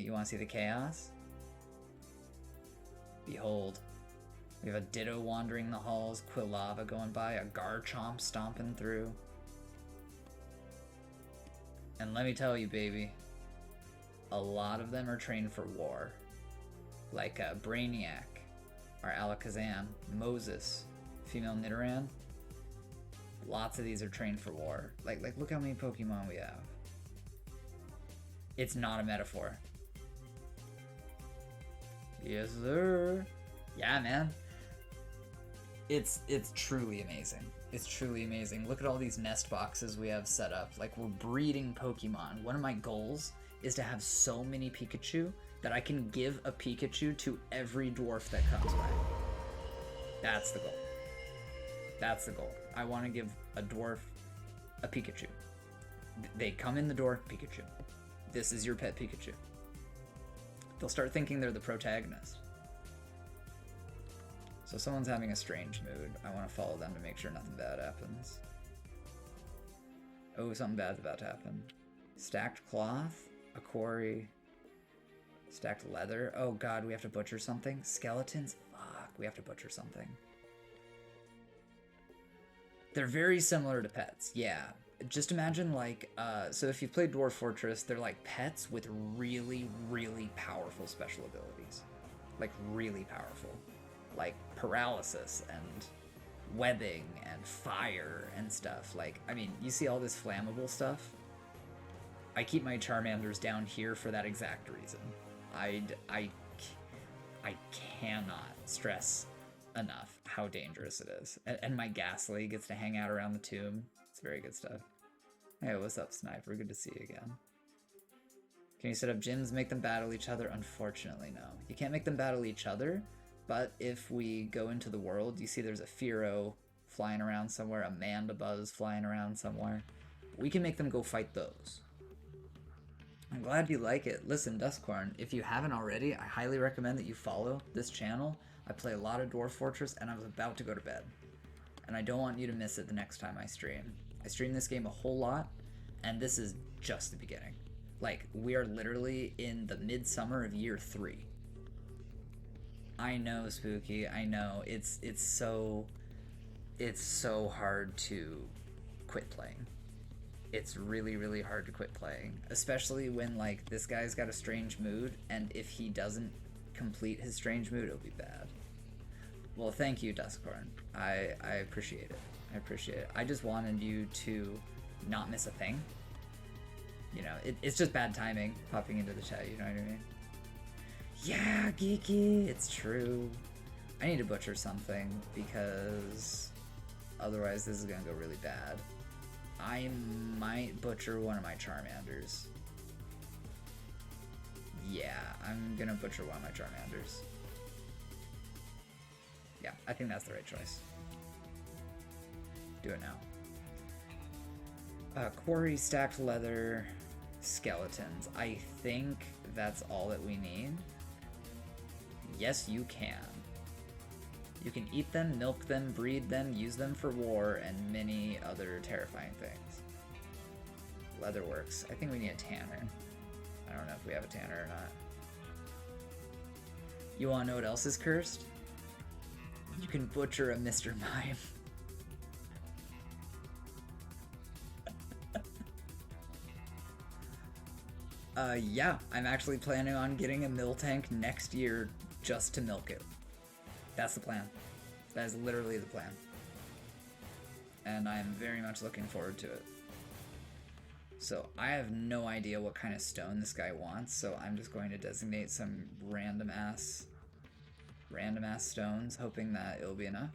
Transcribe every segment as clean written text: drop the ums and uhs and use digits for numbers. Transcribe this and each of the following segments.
You want to see the chaos? Behold. We have a Ditto wandering the halls, Quilava going by, a Garchomp stomping through. And let me tell you, baby, a lot of them are trained for war. Like Brainiac, our Alakazam, Moses, female Nidoran. Lots of these are trained for war. Like look how many Pokemon we have. It's not a metaphor. Yes, sir. Yeah, man. It's truly amazing. It's truly amazing. Look at all these nest boxes we have set up. Like, we're breeding Pokemon. One of my goals is to have so many Pikachu that I can give a Pikachu to every dwarf that comes by. That's the goal. That's the goal. I want to give a dwarf a Pikachu. They come in the door, Pikachu. This is your pet Pikachu. They'll start thinking they're the protagonist. So someone's having a strange mood. I want to follow them to make sure nothing bad happens. Oh, something bad's about to happen. Stacked cloth, a quarry, stacked leather. Oh god, we have to butcher something. Skeletons, fuck, we have to butcher something. They're very similar to pets, yeah. Just imagine like, so if you've played Dwarf Fortress, they're like pets with really, really powerful special abilities. Like really powerful. Like paralysis and webbing and fire and stuff. Like, I mean, you see all this flammable stuff? I keep my Charmanders down here for that exact reason. I cannot stress enough how dangerous it is. And my Ghastly gets to hang out around the tomb. It's very good stuff. Hey, what's up, Sniper? Good to see you again. Can you set up gyms, make them battle each other? Unfortunately, no. You can't make them battle each other, but if we go into the world, you see there's a Fearow flying around somewhere, a Mandibuzz flying around somewhere. We can make them go fight those. I'm glad you like it. Listen, Duskcorn, if you haven't already, I highly recommend that you follow this channel. I play a lot of Dwarf Fortress, and I was about to go to bed. And I don't want you to miss it the next time I stream. I stream this game a whole lot, and this is just the beginning. Like, we are literally in the midsummer of year 3. I know, Spooky, I know. It's so hard to quit playing. It's really, really hard to quit playing. Especially when, like, this guy's got a strange mood, and if he doesn't complete his strange mood, it'll be bad. Well, thank you, Duskcorn. I appreciate it. I appreciate it. I just wanted you to not miss a thing. You know, it's just bad timing popping into the chat, you know what I mean? Yeah, Geeky, it's true. I need to butcher something because otherwise this is gonna go really bad. I might butcher one of my Charmanders. Yeah, I'm gonna butcher one of my Charmanders. Yeah, I think that's the right choice. Do it now. Quarry, stacked leather, skeletons. I think that's all that we need. Yes, you can. You can eat them, milk them, breed them, use them for war, and many other terrifying things. Leatherworks. I think we need a tanner. I don't know if we have a tanner or not. You wanna know what else is cursed? You can butcher a Mr. Mime. Yeah, I'm actually planning on getting a Miltank next year just to milk it. That's the plan. That is literally the plan. And I'm very much looking forward to it. So I have no idea what kind of stone this guy wants, so I'm just going to designate some random ass stones, hoping that it'll be enough.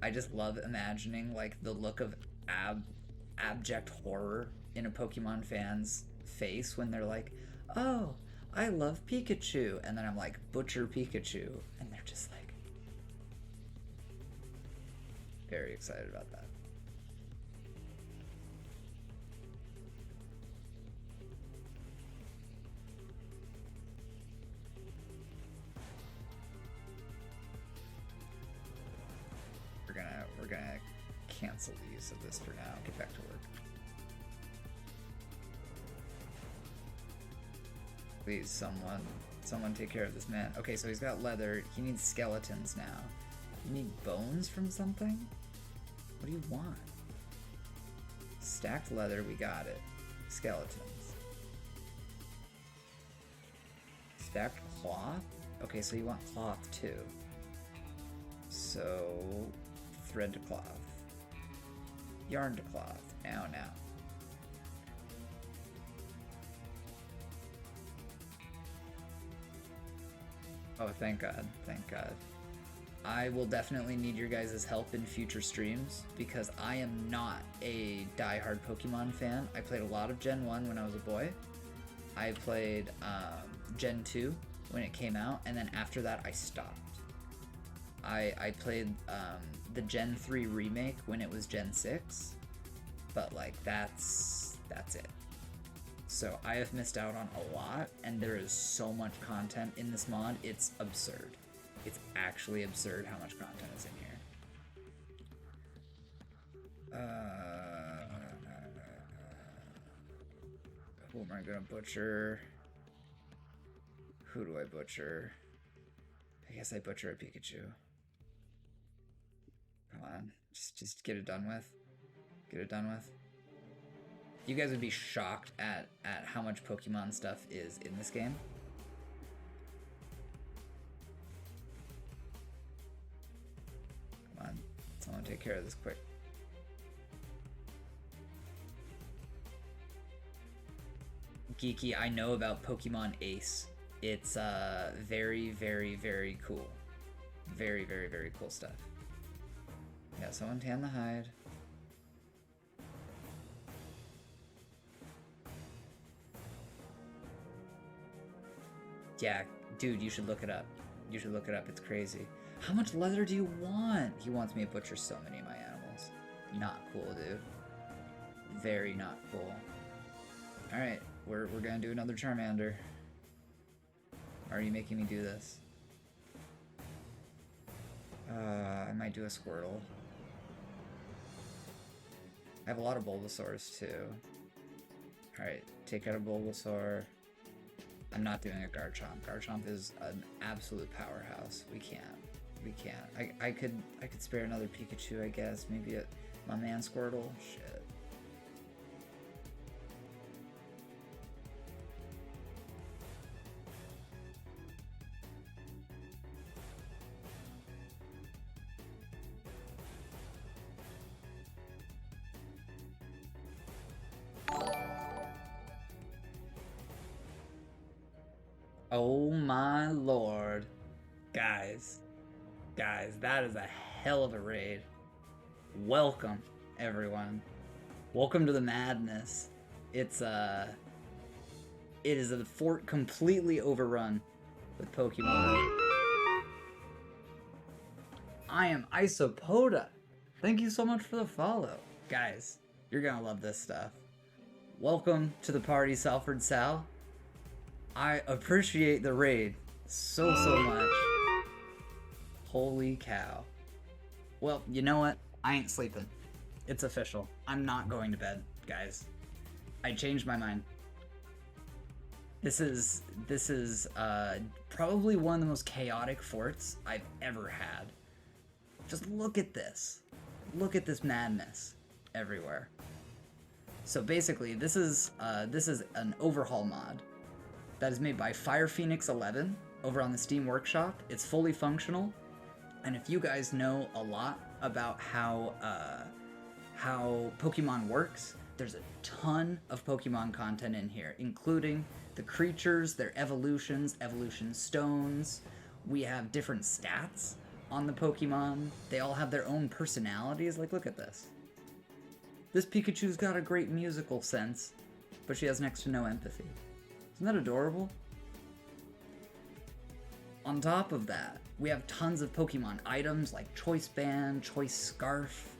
I just love imagining like the look of abject horror in a Pokemon fan's face when they're like, oh, I love Pikachu, and then I'm like, butcher Pikachu, and they're just like very excited about that. We're gonna cancel the use of this for now. Get back to work. Please, someone take care of this man. Okay, so he's got leather. He needs skeletons now. You need bones from something? What do you want? Stacked leather, we got it. Skeletons. Stacked cloth? Okay, so you want cloth too. So, thread to cloth. Yarn to cloth. Now. Oh, thank God. Thank God. I will definitely need your guys' help in future streams because I am not a die-hard Pokemon fan. I played a lot of Gen 1 when I was a boy. I played Gen 2 when it came out, and then after that I stopped. I played the Gen 3 remake when it was Gen 6, but like that's it. So I have missed out on a lot, and there is so much content in this mod, it's absurd. It's actually absurd how much content is in here. Who am I gonna butcher? Who do I butcher? I guess I butcher a Pikachu. Come on, just get it done with. Get it done with. You guys would be shocked at how much Pokemon stuff is in this game. Come on, someone take care of this quick. Geeky, I know about Pokemon Ace. It's very, very, very cool. Very, very, very cool stuff. Yeah, someone tan the hide. Yeah, dude, you should look it up. You should look it up, it's crazy. How much leather do you want? He wants me to butcher so many of my animals. Not cool, dude. Very not cool. Alright, we're gonna do another Charmander. Why are you making me do this? I might do a Squirtle. I have a lot of Bulbasaurs too. Alright, take out a Bulbasaur. I'm not doing a Garchomp. Garchomp is an absolute powerhouse. We can't. We can't. I could spare another Pikachu, I guess. Maybe my man Squirtle. Shit. Oh my lord. Guys, that is a hell of a raid. Welcome, everyone. Welcome to the madness. It is a fort completely overrun with Pokemon. I am Isopoda. Thank you so much for the follow. Guys, you're gonna love this stuff. Welcome to the party, Salford Sal. I appreciate the raid so much. Holy cow. Well, you know what? I ain't sleeping. It's official. I'm not going to bed, guys. I changed my mind. This is probably one of the most chaotic forts I've ever had. Just look at this. Look at this madness everywhere. So basically, this is an overhaul mod that is made by Fire Phoenix 11 over on the Steam Workshop. It's fully functional, and if you guys know a lot about how Pokemon works, there's a ton of Pokemon content in here, including the creatures, their evolutions, evolution stones. We have different stats on the Pokemon. They all have their own personalities. Like, look at this. This Pikachu's got a great musical sense, but she has next to no empathy. Isn't that adorable? On top of that, we have tons of Pokemon items like Choice Band, Choice Scarf,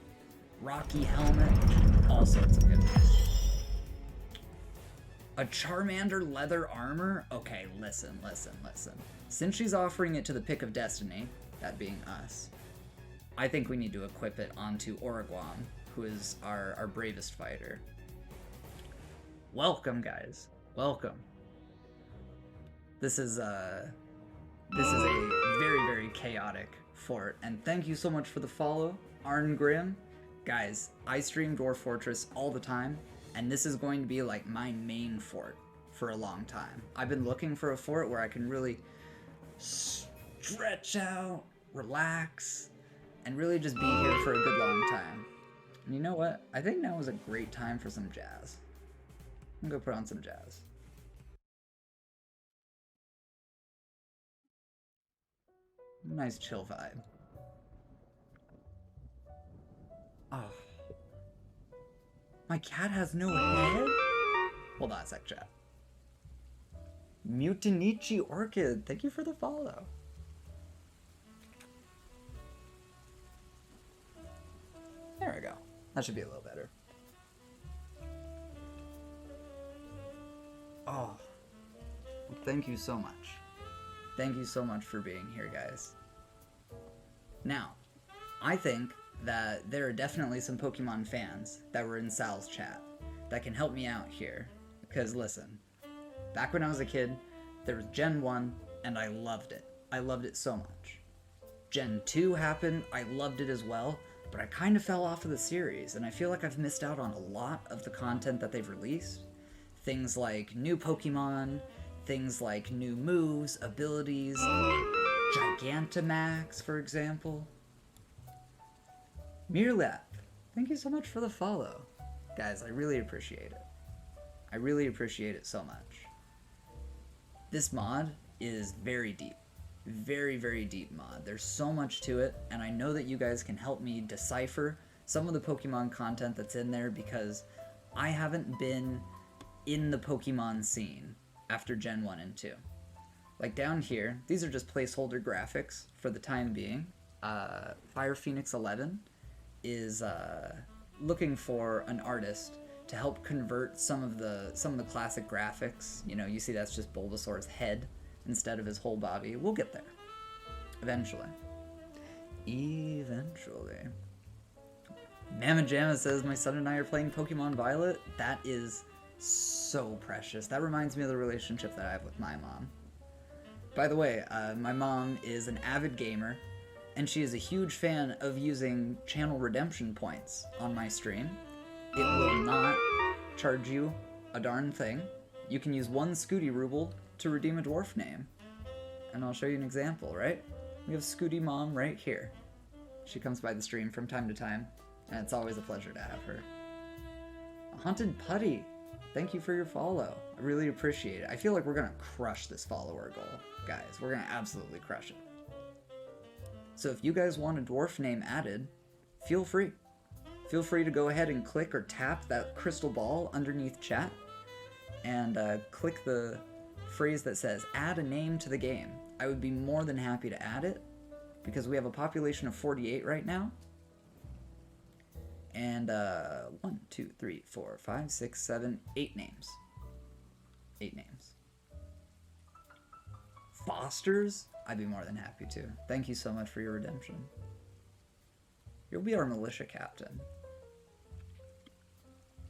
Rocky Helmet, all sorts of goodness. A Charmander leather armor? Okay, listen. Since she's offering it to the Pick of Destiny, that being us, I think we need to equip it onto Origwam, who is our bravest fighter. Welcome, guys. Welcome. This is a very, very chaotic fort, and thank you so much for the follow, Arn Grimm. Guys, I stream Dwarf Fortress all the time, and this is going to be like my main fort for a long time. I've been looking for a fort where I can really stretch out, relax, and really just be here for a good long time. And you know what? I think now is a great time for some jazz. I'm gonna go put on some jazz. Nice chill vibe. Oh. My cat has no head? Hold on a sec, chat. Mutinichi Orchid, thank you for the follow. There we go. That should be a little better. Oh. Well, thank you so much. Thank you so much for being here, guys. Now, I think that there are definitely some Pokemon fans that were in Sal's chat that can help me out here. Because listen, back when I was a kid, there was Gen 1, and I loved it. I loved it so much. Gen 2 happened, I loved it as well, but I kind of fell off of the series, and I feel like I've missed out on a lot of the content that they've released. Things like new Pokemon, things like new moves, abilities, Gigantamax, for example. Mirlap, thank you so much for the follow. Guys, I really appreciate it. I really appreciate it so much. This mod is very deep. Very, very deep mod. There's so much to it, and I know that you guys can help me decipher some of the Pokemon content that's in there because I haven't been in the Pokemon scene after Gen 1 and 2. Like down here, these are just placeholder graphics for the time being. Fire Phoenix 11 is looking for an artist to help convert some of the classic graphics. You know, you see that's just Bulbasaur's head instead of his whole body. We'll get there. Eventually. Eventually. Mama Jamma says, my son and I are playing Pokemon Violet. That is so precious. That reminds me of the relationship that I have with my mom. By the way, my mom is an avid gamer, and she is a huge fan of using channel redemption points on my stream. It will not charge you a darn thing. You can use 1 Scooty Ruble to redeem a dwarf name. And I'll show you an example, right? We have Scooty Mom right here. She comes by the stream from time to time, and it's always a pleasure to have her. A Haunted Putty, thank you for your follow. I really appreciate it. I feel like we're gonna crush this follower goal, guys. We're gonna absolutely crush it. So if you guys want a dwarf name added, feel free. Feel free to go ahead and click or tap that crystal ball underneath chat and click the phrase that says add a name to the game. I would be more than happy to add it because we have a population of 48 right now. And 1, 2, 3, 4, 5, 6, 7, 8 names. 8 names. Fosters? I'd be more than happy to. Thank you so much for your redemption. You'll be our militia captain.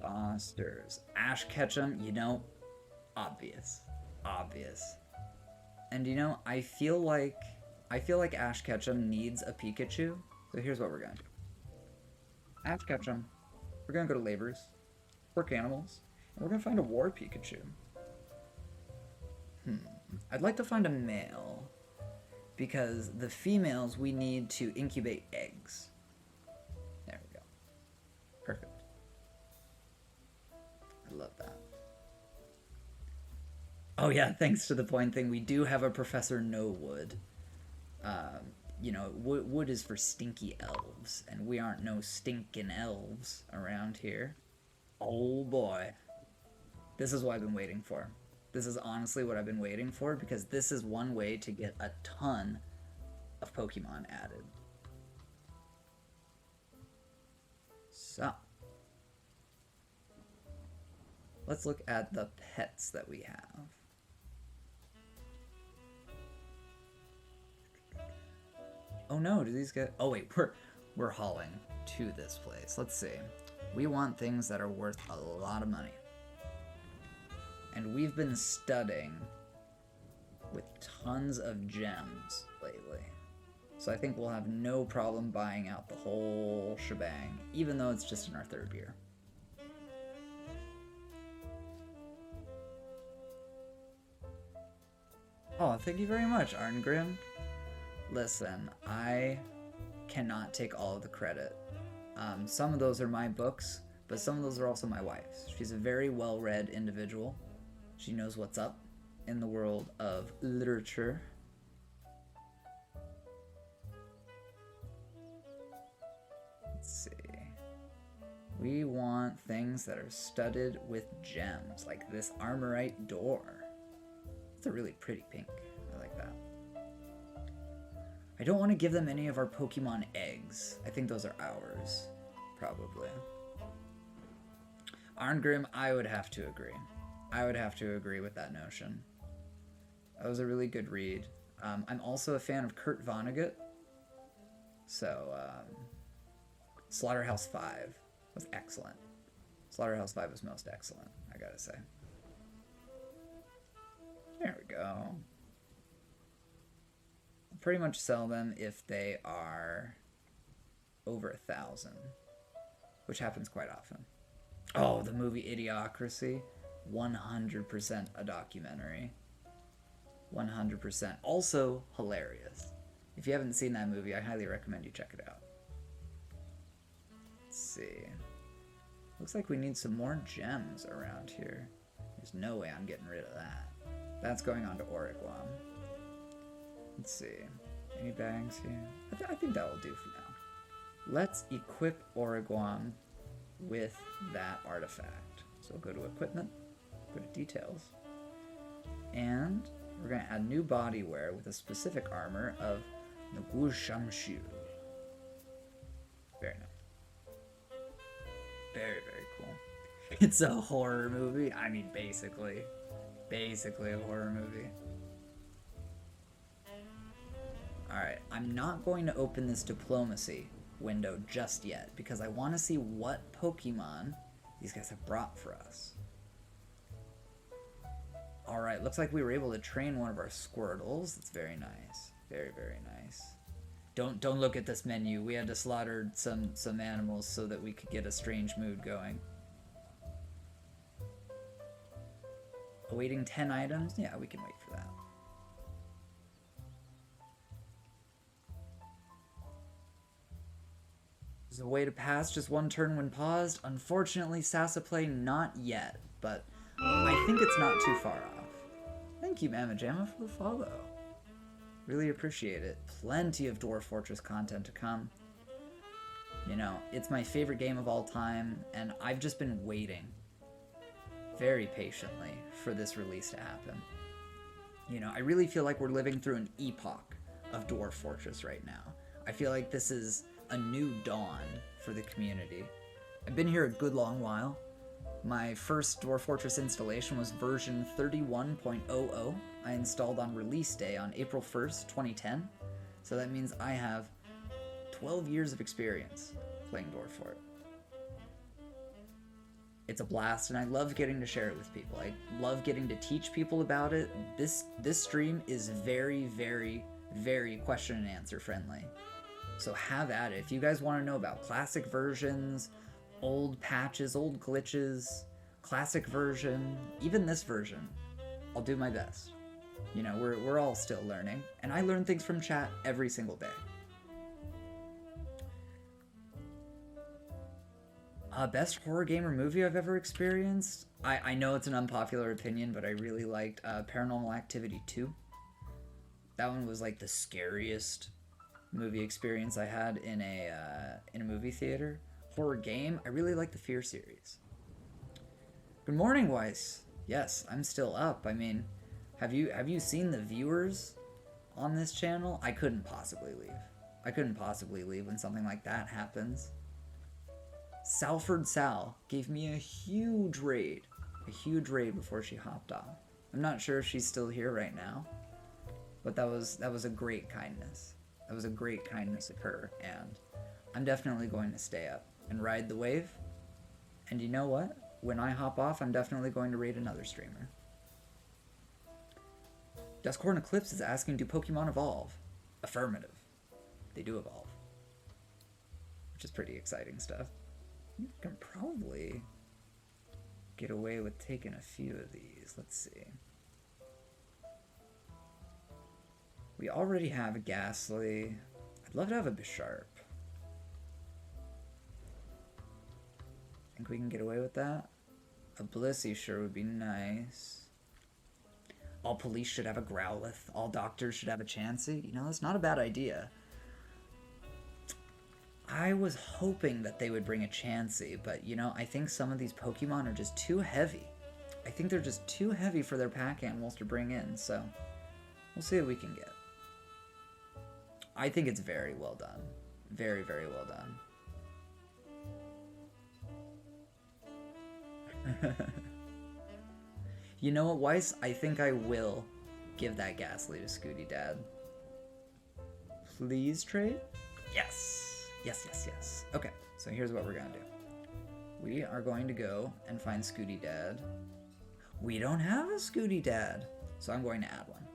Fosters. Ash Ketchum, you know, obvious. Obvious. And you know, I feel like Ash Ketchum needs a Pikachu. So here's what we're gonna do. Ash Ketchum, we're gonna go to Labors, work animals, and we're gonna find a war Pikachu. I'd like to find a male, because the females we need to incubate eggs. There we go. Perfect. I love that. Oh yeah, thanks to the point thing, we do have a Professor No Wood. You know, wood is for stinky elves, and we aren't no stinking elves around here. Oh boy. This is what I've been waiting for. This is honestly what I've been waiting for, because this is one way to get a ton of Pokemon added. So, let's look at the pets that we have. Oh no, do these get... Oh wait, we're hauling to this place. Let's see. We want things that are worth a lot of money. And we've been studying with tons of gems lately. So I think we'll have no problem buying out the whole shebang, even though it's just in our 3rd year. Oh, thank you very much, Arngrim. Listen, I cannot take all of the credit. Some of those are my books, but some of those are also my wife's. She's a very well-read individual. She knows what's up in the world of literature. Let's see. We want things that are studded with gems, like this Armorite door. It's a really pretty pink. I like that. I don't want to give them any of our Pokemon eggs. I think those are ours, probably. Arngrim, I would have to agree. I would have to agree with that notion. That was a really good read. I'm also a fan of Kurt Vonnegut. So, Slaughterhouse 5 was excellent. Slaughterhouse 5 was most excellent, I gotta say. There we go. I'll pretty much sell them if they are over 1,000, which happens quite often. Oh, the movie Idiocracy, 100% a documentary. 100%. Also hilarious. If you haven't seen that movie, I highly recommend you check it out. Let's see. Looks like we need some more gems around here. There's no way I'm getting rid of that. That's going on to Origwam. Let's see. Any bags here? I think that will do for now. Let's equip Origwam with that artifact. So we'll go to equipment, go to details, and we're going to add new body wear with a specific armor of Nagushamshu. Very nice. Very, very cool. It's a horror movie. I mean, basically a horror movie. Alright, I'm not going to open this diplomacy window just yet because I want to see what Pokemon these guys have brought for us. Alright, looks like we were able to train one of our Squirtles. That's very nice. Very, very nice. Don't look at this menu. We had to slaughter some animals so that we could get a strange mood going. Awaiting 10 items? Yeah, we can wait for that. There's a way to pass just one turn when paused. Unfortunately, Sasaplay, not yet, but I think it's not too far off. Thank you, Mama Jamma, for the follow. Really appreciate it. Plenty of Dwarf Fortress content to come. You know, it's my favorite game of all time, and I've just been waiting very patiently for this release to happen. You know, I really feel like we're living through an epoch of Dwarf Fortress right now. I feel like this is a new dawn for the community. I've been here a good long while. My first Dwarf Fortress installation was version 31.00. I installed on release day on April 1st, 2010. So that means I have 12 years of experience playing Dwarf Fort. It's a blast, and I love getting to share it with people. I love getting to teach people about it. This stream is very, very, very question and answer friendly. So have at it. If you guys want to know about classic versions, old patches, old glitches, classic version, even this version, I'll do my best. You know, we're all still learning, and I learn things from chat every single day. Best horror game or movie I've ever experienced? I know it's an unpopular opinion, but I really liked Paranormal Activity 2. That one was like the scariest movie experience I had in a movie theater. Horror game, I really like the Fear series. Good morning, Weiss. Yes, I'm still up. I mean, have you seen the viewers on this channel? I couldn't possibly leave. I couldn't possibly leave when something like that happens. Salford Sal gave me a huge raid before she hopped off. I'm not sure if she's still here right now, but that was a great kindness. That was a great kindness of her, and I'm definitely going to stay up and ride the wave. And you know what? When I hop off, I'm definitely going to raid another streamer. Duskhorn Eclipse is asking, do Pokemon evolve? Affirmative. They do evolve. Which is pretty exciting stuff. You can probably get away with taking a few of these. Let's see. We already have a Ghastly. I'd love to have a Bisharp. Think we can get away with that? A Blissey sure would be nice. All police should have a Growlithe. All doctors should have a Chansey. You know, that's not a bad idea. I was hoping that they would bring a Chansey, but, you know, I think some of these Pokemon are just too heavy. I think they're just too heavy for their pack animals to bring in, so we'll see what we can get. I think it's very well done. Very, very well done. You know what, Weiss? I think I will give that Ghastly to Scooty Dad. Please trade? Yes! Yes, yes, yes. Okay, so here's what we're gonna do. We are going to go and find Scooty Dad. We don't have a Scooty Dad, so I'm going to add one.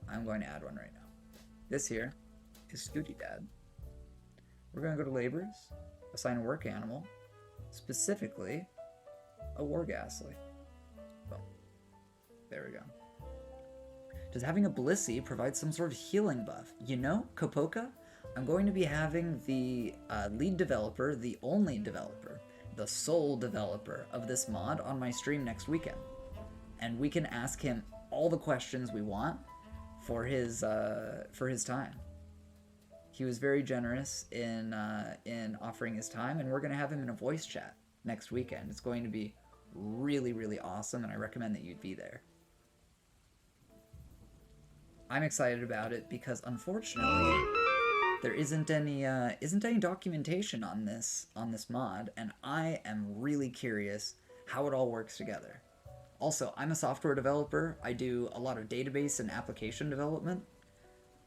I'm going to add one right now. This here is Scooty Dad. We're gonna go to Labors, assign a work animal, specifically a War Ghastly. Boom. There we go. Does having a Blissey provide some sort of healing buff? You know, Kopoka, I'm going to be having the lead developer, the only developer, the sole developer of this mod on my stream next weekend. And we can ask him all the questions we want for his time. He was very generous in offering his time, and we're going to have him in a voice chat next weekend. It's going to be really, really awesome, and I recommend that you'd be there. I'm excited about it because, unfortunately, there isn't any documentation on this mod, and I am really curious how it all works together. Also, I'm a software developer. I do a lot of database and application development,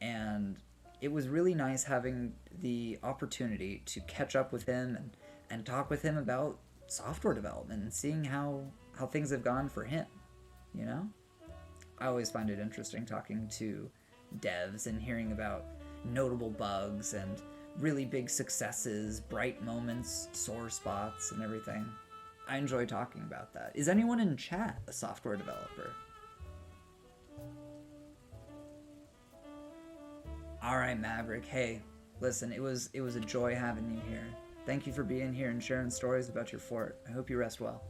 and it was really nice having the opportunity to catch up with him and talk with him about software development and seeing how things have gone for him, you know? I always find it interesting talking to devs and hearing about notable bugs and really big successes, bright moments, sore spots, and everything. I enjoy talking about that. Is anyone in chat a software developer? Alright, Maverick. Hey, listen, it was a joy having you here. Thank you for being here and sharing stories about your fort. I hope you rest well.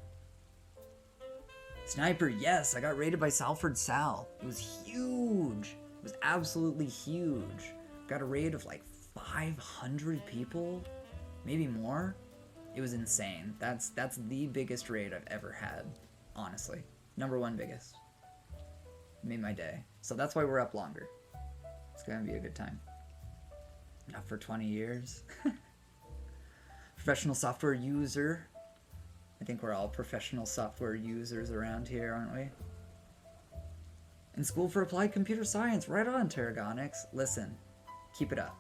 Sniper, yes, I got raided by Salford Sal. It was huge. It was absolutely huge. Got a raid of like 500 people, maybe more. It was insane. That's the biggest raid I've ever had, honestly. #1 biggest. Made my day. So that's why we're up longer. It's gonna be a good time. Not for 20 years. Professional software user. I think we're all professional software users around here, aren't we? In school for applied computer science. Right on, Terragonix. Listen, keep it up.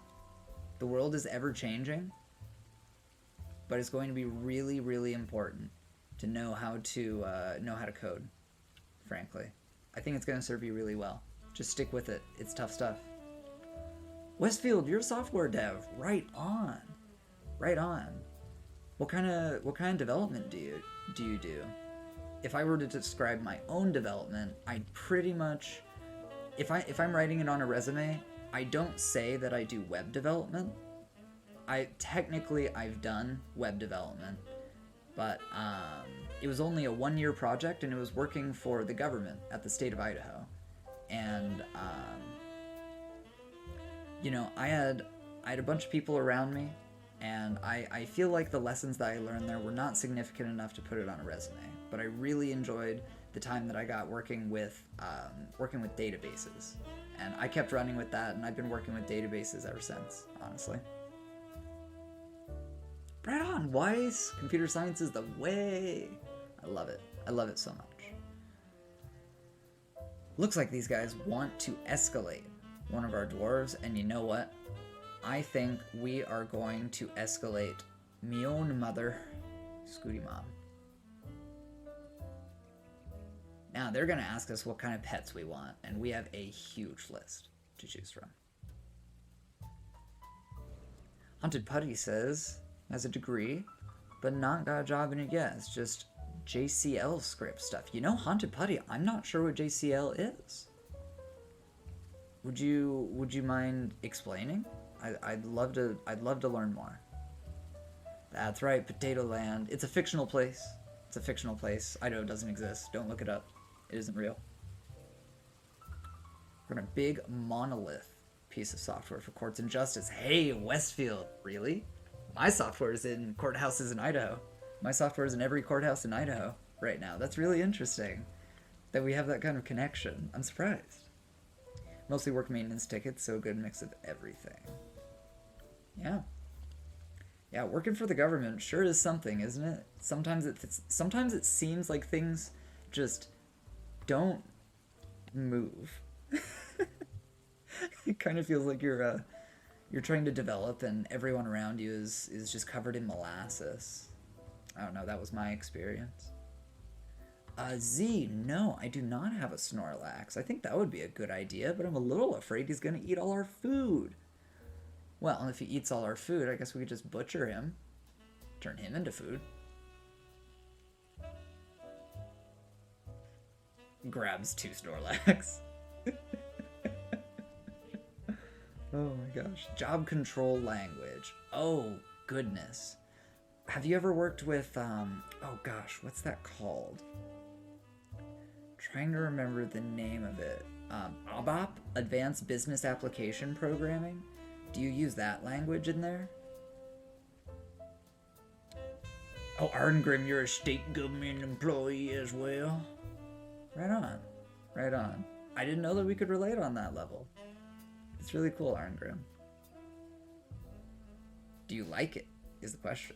The world is ever changing, but it's going to be really, really important to know how to code, frankly. I think it's going to serve you really well. Just stick with it. It's tough stuff. Westfield, you're a software dev. Right on. Right on. What kind of development do you do? If I were to describe my own development, I'd pretty much, if I'm writing it on a resume, I don't say that I do web development. I've done web development, but it was only a 1-year project, and it was working for the government at the state of Idaho, and you know, I had a bunch of people around me. And I feel like the lessons that I learned there were not significant enough to put it on a resume. But I really enjoyed the time that I got working with databases. And I kept running with that, and I've been working with databases ever since, honestly. Right on, Weiss! Computer science is the way! I love it. I love it so much. Looks like these guys want to escalate one of our dwarves, and you know what? I think we are going to escalate me own mother, Scooty Mom. Now, they're going to ask us what kind of pets we want, and we have a huge list to choose from. Haunted Putty says, has a degree, but not got a job in it yet. It's just JCL script stuff. You know, Haunted Putty, I'm not sure what JCL is. Would you mind explaining? I'd love to learn more. That's right, Potato Land. It's a fictional place. It's a fictional place. I know it doesn't exist. Don't look it up. It isn't real. We're in a big monolith piece of software for courts and justice. Hey, Westfield, really? My software is in courthouses in Idaho. My software is in every courthouse in Idaho right now. That's really interesting that we have that kind of connection. I'm surprised. Mostly work maintenance tickets, so a good mix of everything. Yeah. Yeah, working for the government sure is something, isn't it? Sometimes it seems like things just don't move. It kind of feels like you're trying to develop and everyone around you is just covered in molasses. I don't know, that was my experience. Z, no, I do not have a Snorlax. I think that would be a good idea, but I'm a little afraid he's gonna eat all our food. Well, if he eats all our food, I guess we could just butcher him. Turn him into food. Grabs 2 Snorlax. Oh my gosh. Job control language. Oh, goodness. Have you ever worked with, oh gosh, what's that called? Trying to remember the name of it. ABAP? Advanced Business Application Programming? Do you use that language in there? Oh, Arngrim, you're a state government employee as well. Right on. Right on. I didn't know that we could relate on that level. It's really cool, Arngrim. Do you like it? Is the question.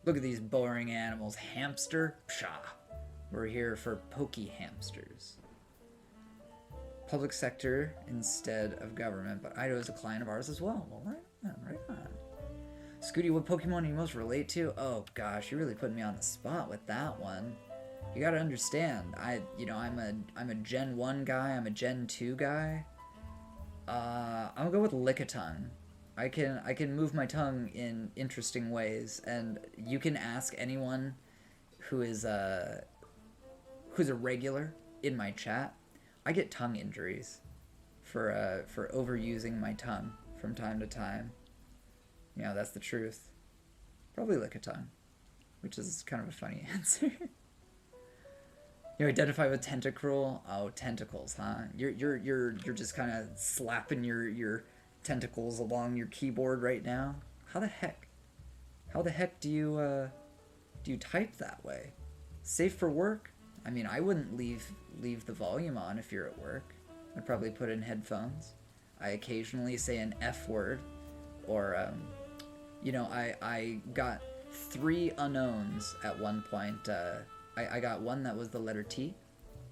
Look at these boring animals. Hamster? Pshaw. We're here for pokey hamsters. Public sector instead of government, but Idaho is a client of ours as well. Well, right on. Scooty, what Pokemon do you most relate to? Oh gosh, you really put me on the spot with that one. You gotta understand, I'm a Gen 1 guy, I'm a Gen 2 guy. I'm gonna go with Lickitung. I can move my tongue in interesting ways, and you can ask anyone who's a regular in my chat. I get tongue injuries for overusing my tongue from time to time. You know, that's the truth. Probably Lickitung, which is kind of a funny answer. You identify with Tentacruel? Oh, tentacles, huh? You're just kind of slapping your tentacles along your keyboard right now. How the heck? How the heck do you type that way? Safe for work? I mean, I wouldn't leave the volume on if you're at work. I'd probably put in headphones. I occasionally say an F word, or I got 3 unknowns at one point. I got one that was the letter T,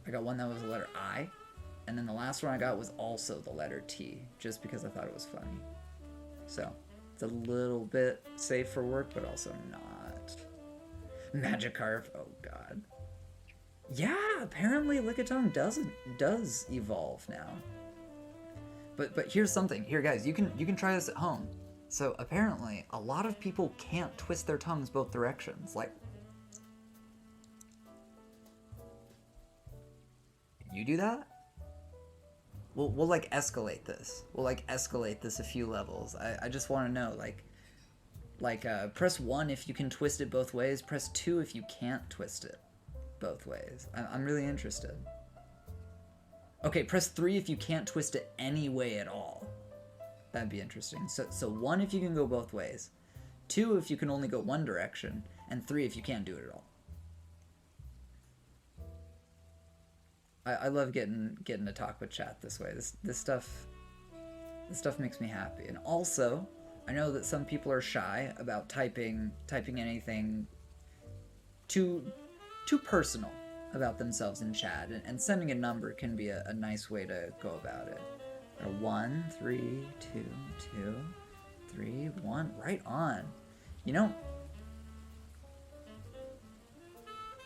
I got one that was the letter I, and then the last one I got was also the letter T, just because I thought it was funny. So, it's a little bit safe for work, but also not. Magikarp, oh god. Yeah, apparently Lickitung does evolve now. But here's something. Here, guys, you can try this at home. So apparently, a lot of people can't twist their tongues both directions. Like, you do that? We'll like escalate this. We'll like escalate this a few levels. I just want to know, like press 1 if you can twist it both ways. Press 2 if you can't twist it both ways. I'm really interested. Okay, press 3 if you can't twist it any way at all. That'd be interesting. So 1 if you can go both ways, 2 if you can only go one direction, and 3 if you can't do it at all. I love getting to talk with chat this way. This stuff makes me happy. And also, I know that some people are shy about typing anything too personal about themselves in chat, and sending a number can be a nice way to go about it. A 1, 3, 2, 2, 3, 1. Right on. You know,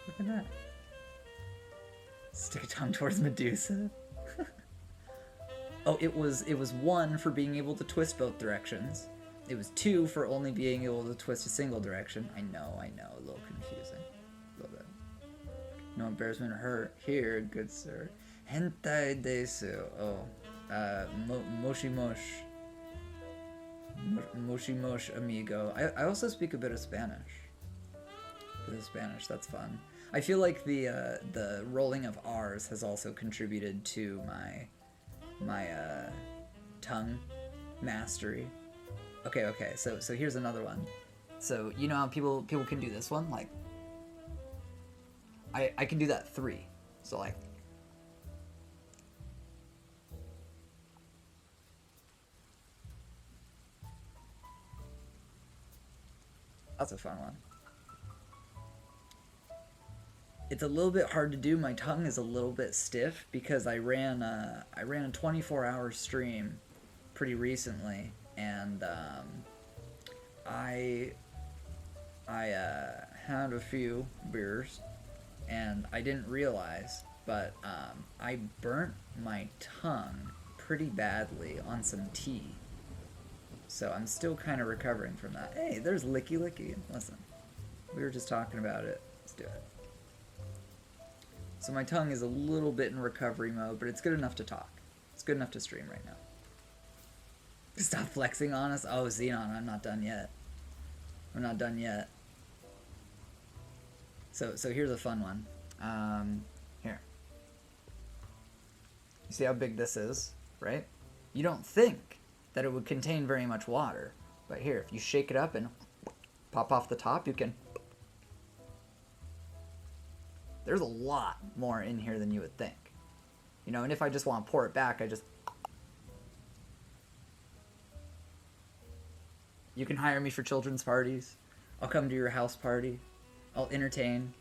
look at that. Stick a tongue towards Medusa. Oh, it was 1 for being able to twist both directions. It was 2 for only being able to twist a single direction. I know, a little confusing. A little bit. No embarrassment or hurt here, good sir. Hentai desu. Oh. Moshi mosh. Moshi mosh amigo. I also speak a bit of Spanish. That's fun. I feel like the rolling of R's has also contributed to my tongue mastery. Okay, so here's another one. So you know how people can do this one? Like I can do that 3. So like that's a fun one. It's a little bit hard to do. My tongue is a little bit stiff because I ran a 24-hour stream pretty recently, and I had a few beers, and I didn't realize, but I burnt my tongue pretty badly on some tea. So I'm still kind of recovering from that. Hey, there's Licky Licky. Listen, we were just talking about it. Let's do it. So my tongue is a little bit in recovery mode, but it's good enough to talk. It's good enough to stream right now. Stop flexing on us. Oh, Xenon, I'm not done yet. I'm not done yet. So here's a fun one. Here. You see how big this is, right? You don't think that it would contain very much water. But here, if you shake it up and pop off the top, you can... There's a lot more in here than you would think. You know, and if I just want to pour it back, I just... You can hire me for children's parties. I'll come to your house party. I'll entertain.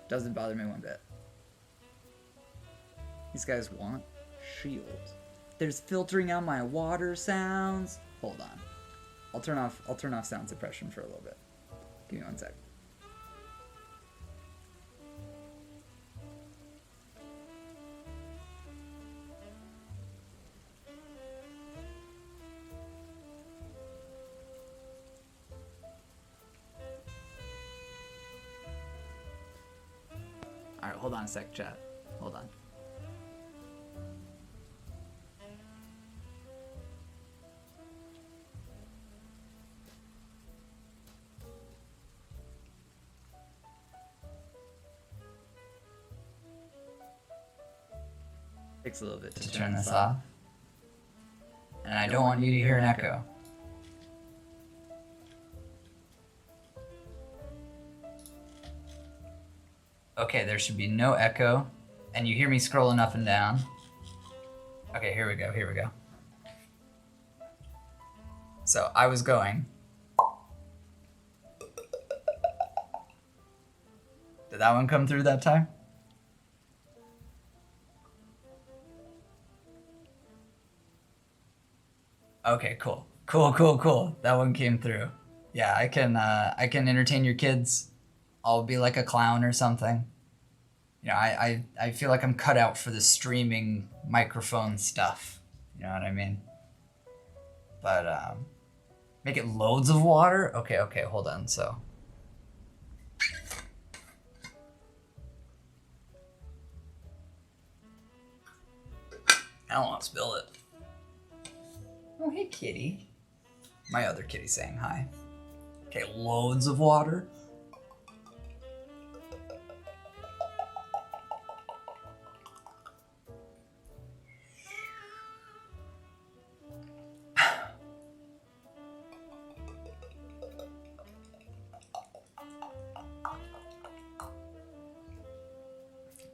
Doesn't bother me one bit. These guys want shields. There's filtering out my water sounds. Hold on. I'll turn off sound suppression for a little bit. Give me one sec. Alright, hold on a sec, chat. Hold on. Takes a little bit to turn this off. And I don't want you to hear an echo. Okay, there should be no echo. And you hear me scrolling up and down. Okay, here we go. So I was going. Did that one come through that time? Okay, cool. That one came through. Yeah, I can entertain your kids. I'll be like a clown or something. You know, I feel like I'm cut out for the streaming microphone stuff. You know what I mean? But make it loads of water? Okay, hold on. So I don't want to spill it. Oh, hey, kitty. My other kitty saying hi. Okay, loads of water.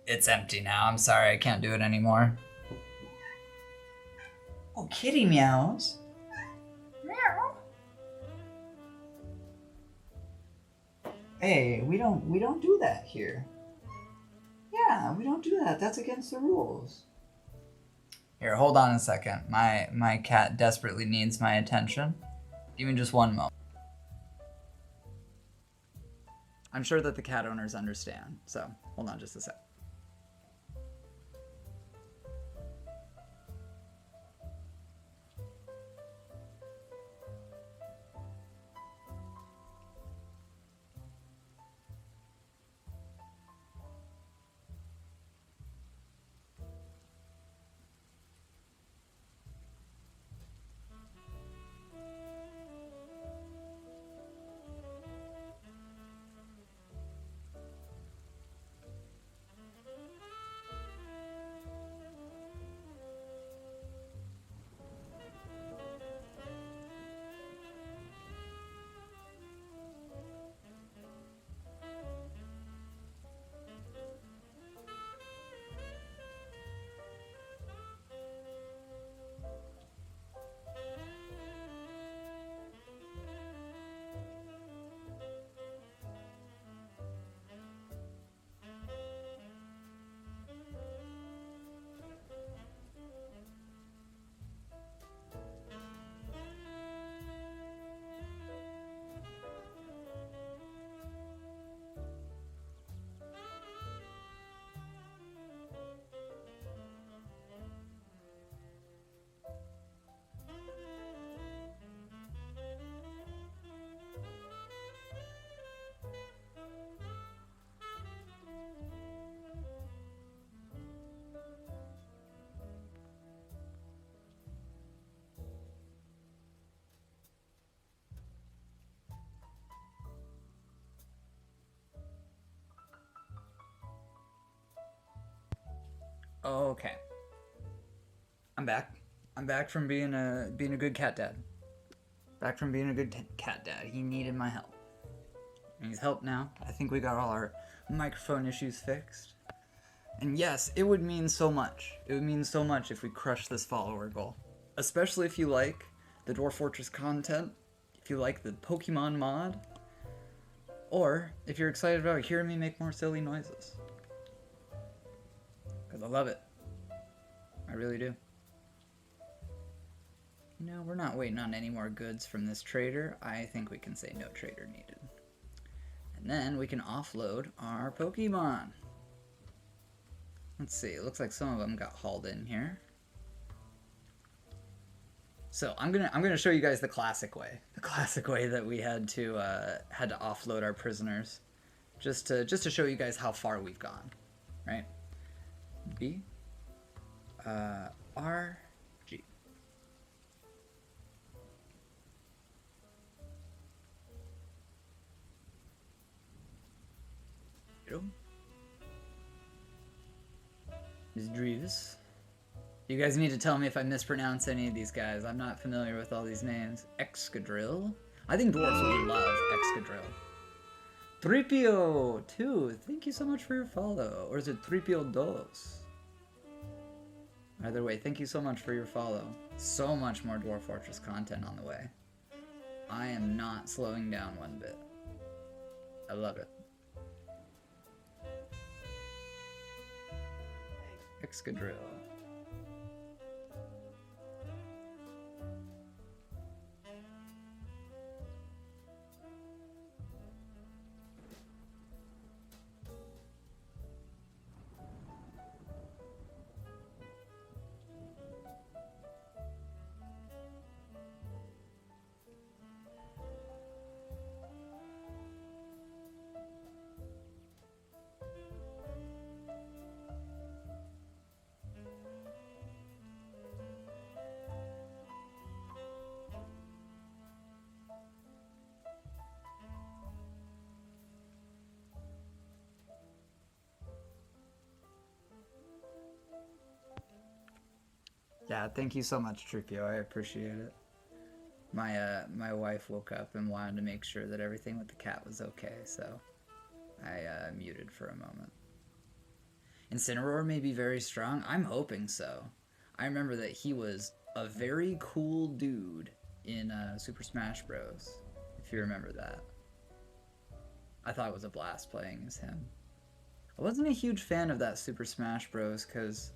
It's empty now. I'm sorry, I can't do it anymore. Oh, kitty meows. Meow. Hey, we don't do that here. Yeah, we don't do that. That's against the rules. Here, hold on a second. My cat desperately needs my attention. Even just one moment. I'm sure that the cat owners understand, so hold on just a sec. Okay. I'm back. I'm back from being a good cat dad. Back from being a good cat dad. He needed my help. And he's helped now. I think we got all our microphone issues fixed. And yes, it would mean so much. It would mean so much if we crush this follower goal. Especially if you like the Dwarf Fortress content, if you like the Pokemon mod, or if you're excited about hearing me make more silly noises. Because I love it. I really do. You know, we're not waiting on any more goods from this trader. I think we can say no trader needed. And then we can offload our Pokemon. Let's see, it looks like some of them got hauled in here. So I'm gonna show you guys the classic way that we had to offload our prisoners, just to show you guys how far we've gone, right? B, R, G. Is Drevis. You guys need to tell me if I mispronounce any of these guys. I'm not familiar with all these names. Excadrill? I think dwarves would love Excadrill. Tripio 2, thank you so much for your follow. Or is it Tripio 2? Either way, thank you so much for your follow. So much more Dwarf Fortress content on the way. I am not slowing down one bit. I love it. Excadrill. Yeah, thank you so much, Tripio. I appreciate it. My wife woke up and wanted to make sure that everything with the cat was okay, so I muted for a moment. Incineroar may be very strong. I'm hoping so. I remember that he was a very cool dude in Super Smash Bros. If you remember that. I thought it was a blast playing as him. I wasn't a huge fan of that Super Smash Bros. Because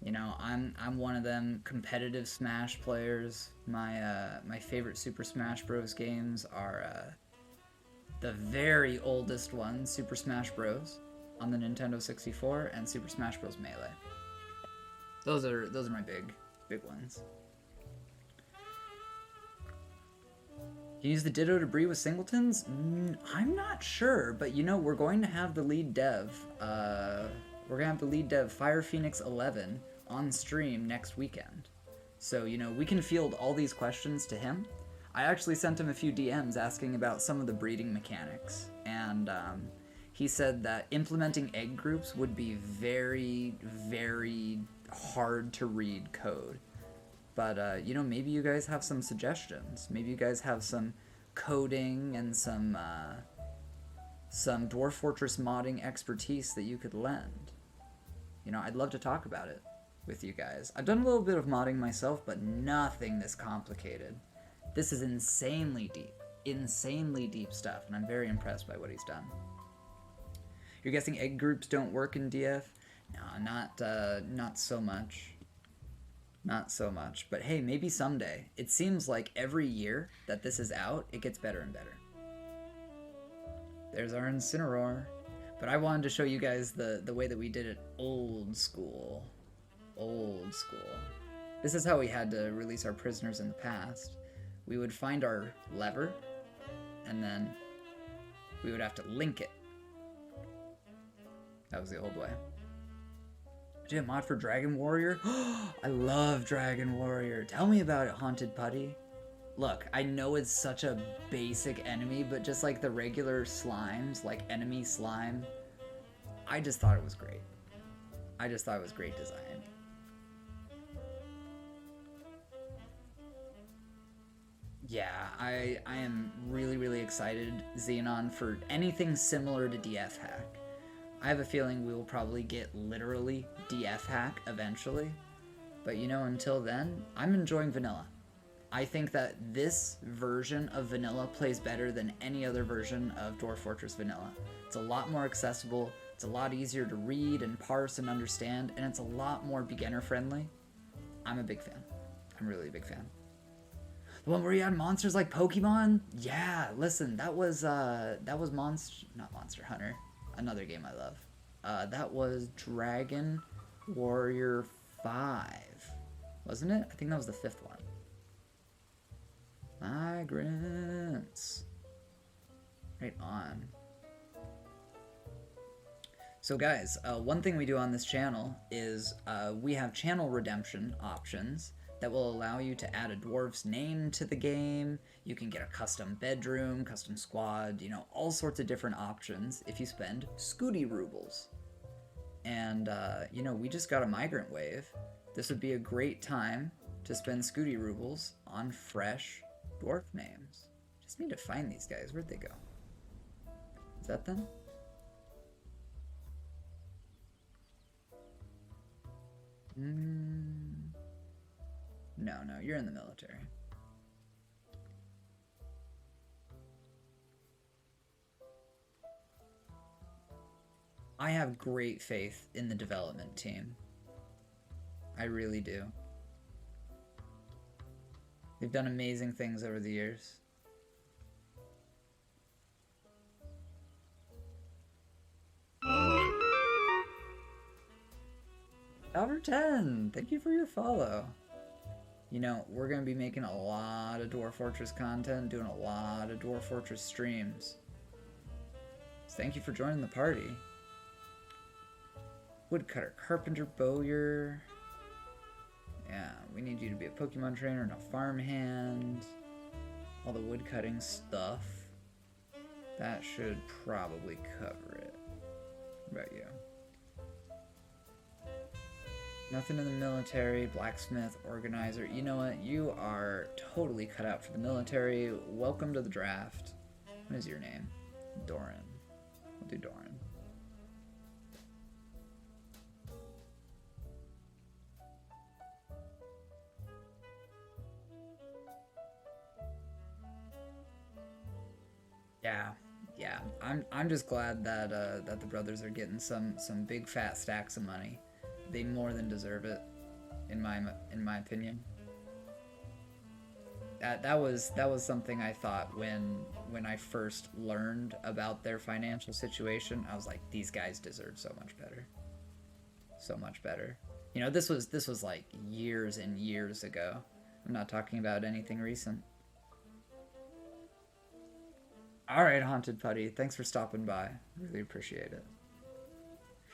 You know, I'm one of them competitive Smash players. My favorite Super Smash Bros. Games are the very oldest ones, Super Smash Bros. On the Nintendo 64 and Super Smash Bros. Melee. Those are my big ones. Can you use the Ditto to breed with singletons? I'm not sure, but you know, we're going to have the lead dev, Fire Phoenix 11, on stream next weekend. So, you know, we can field all these questions to him. I actually sent him a few DMs asking about some of the breeding mechanics, and he said that implementing egg groups would be very, very hard to read code. But, you know, maybe you guys have some suggestions. Maybe you guys have some coding and some Dwarf Fortress modding expertise that you could lend. You know, I'd love to talk about it with you guys. I've done a little bit of modding myself, but nothing this complicated. This is insanely deep stuff, and I'm very impressed by what he's done. You're guessing egg groups don't work in DF? No, not so much. Not so much, but hey, maybe someday. It seems like every year that this is out, it gets better and better. There's our Incineroar. But I wanted to show you guys the way that we did it old school. Old school. This is how we had to release our prisoners in the past. We would find our lever, and then we would have to link it. That was the old way. Did you have a mod for Dragon Warrior? I love Dragon Warrior. Tell me about it, Haunted Putty. Look, I know it's such a basic enemy, but just like the regular slimes, like enemy slime, I just thought it was great. I just thought it was great design. Yeah, I am really excited, Xenon, for anything similar to DF Hack. I have a feeling we will probably get literally DF Hack eventually. But you know, until then, I'm enjoying vanilla. I think that this version of vanilla plays better than any other version of Dwarf Fortress vanilla. It's a lot more accessible, it's a lot easier to read and parse and understand, and it's a lot more beginner friendly. I'm a big fan. I'm really a big fan. The one where you had monsters like Pokemon? Yeah, listen, that was not Monster Hunter. Another game I love. That was Dragon Warrior 5. Wasn't it? I think that was the 5th one. Migrants. Right on. So guys, one thing we do on this channel is we have channel redemption options that will allow you to add a dwarf's name to the game. You can get a custom bedroom, custom squad, you know, all sorts of different options if you spend Scooty rubles. And, you know, we just got a migrant wave. This would be a great time to spend Scooty rubles on fresh dwarf names. Just need to find these guys. Where'd they go? Is that them? No, you're in the military. I have great faith in the development team. I really do. They've done amazing things over the years. Albert 10, thank you for your follow. You know, we're going to be making a lot of Dwarf Fortress content, doing a lot of Dwarf Fortress streams. So thank you for joining the party. Woodcutter, Carpenter, Bowyer. Yeah, we need you to be a Pokemon trainer and a farmhand. All the woodcutting stuff. That should probably cover it. What about you? Nothing in the military, blacksmith, organizer. You know what? You are totally cut out for the military. Welcome to the draft. What is your name? Doran. We'll do Doran. Yeah. I'm just glad that that the brothers are getting some big fat stacks of money. they more than deserve it, in my opinion. That was something I thought when I first learned about their financial situation. I was like, these guys deserve so much better. So much better. You know, this was like years and years ago. I'm not talking about anything recent. Alright, Haunted Putty, thanks for stopping by. Really appreciate it.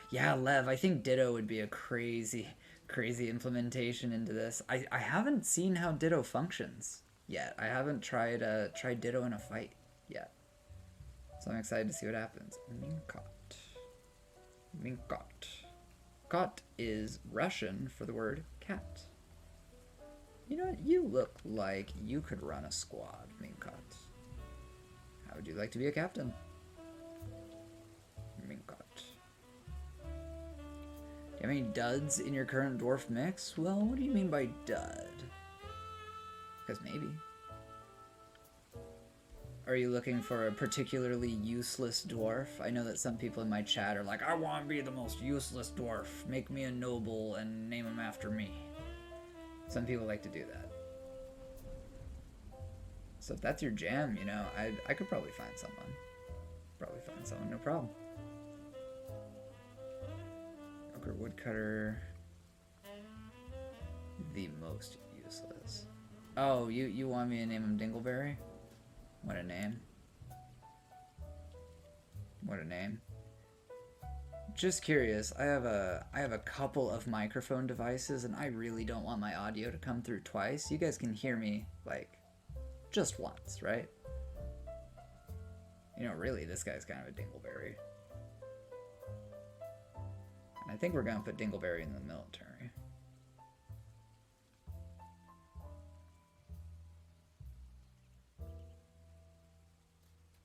Yeah, Lev, I think Ditto would be a crazy, crazy implementation into this. I haven't seen how Ditto functions yet. I haven't tried Ditto in a fight yet. So I'm excited to see what happens. Minkot. Minkot. Kot is Russian for the word cat. You know what? You look like you could run a squad, Minkot. How would you like to be a captain? Minkot. Do you have any duds in your current dwarf mix? Well, what do you mean by dud? Because maybe. Are you looking for a particularly useless dwarf? I know that some people in my chat are like, I want to be the most useless dwarf. Make me a noble and name him after me. Some people like to do that. So if that's your jam, you know, I could probably find someone. No problem. Ogre Woodcutter. The most useless. Oh, you want me to name him Dingleberry? What a name. What a name. Just curious, I have a couple of microphone devices and I really don't want my audio to come through twice. You guys can hear me, like, just once, right? You know, really, this guy's kind of a Dingleberry. And I think we're gonna put Dingleberry in the military.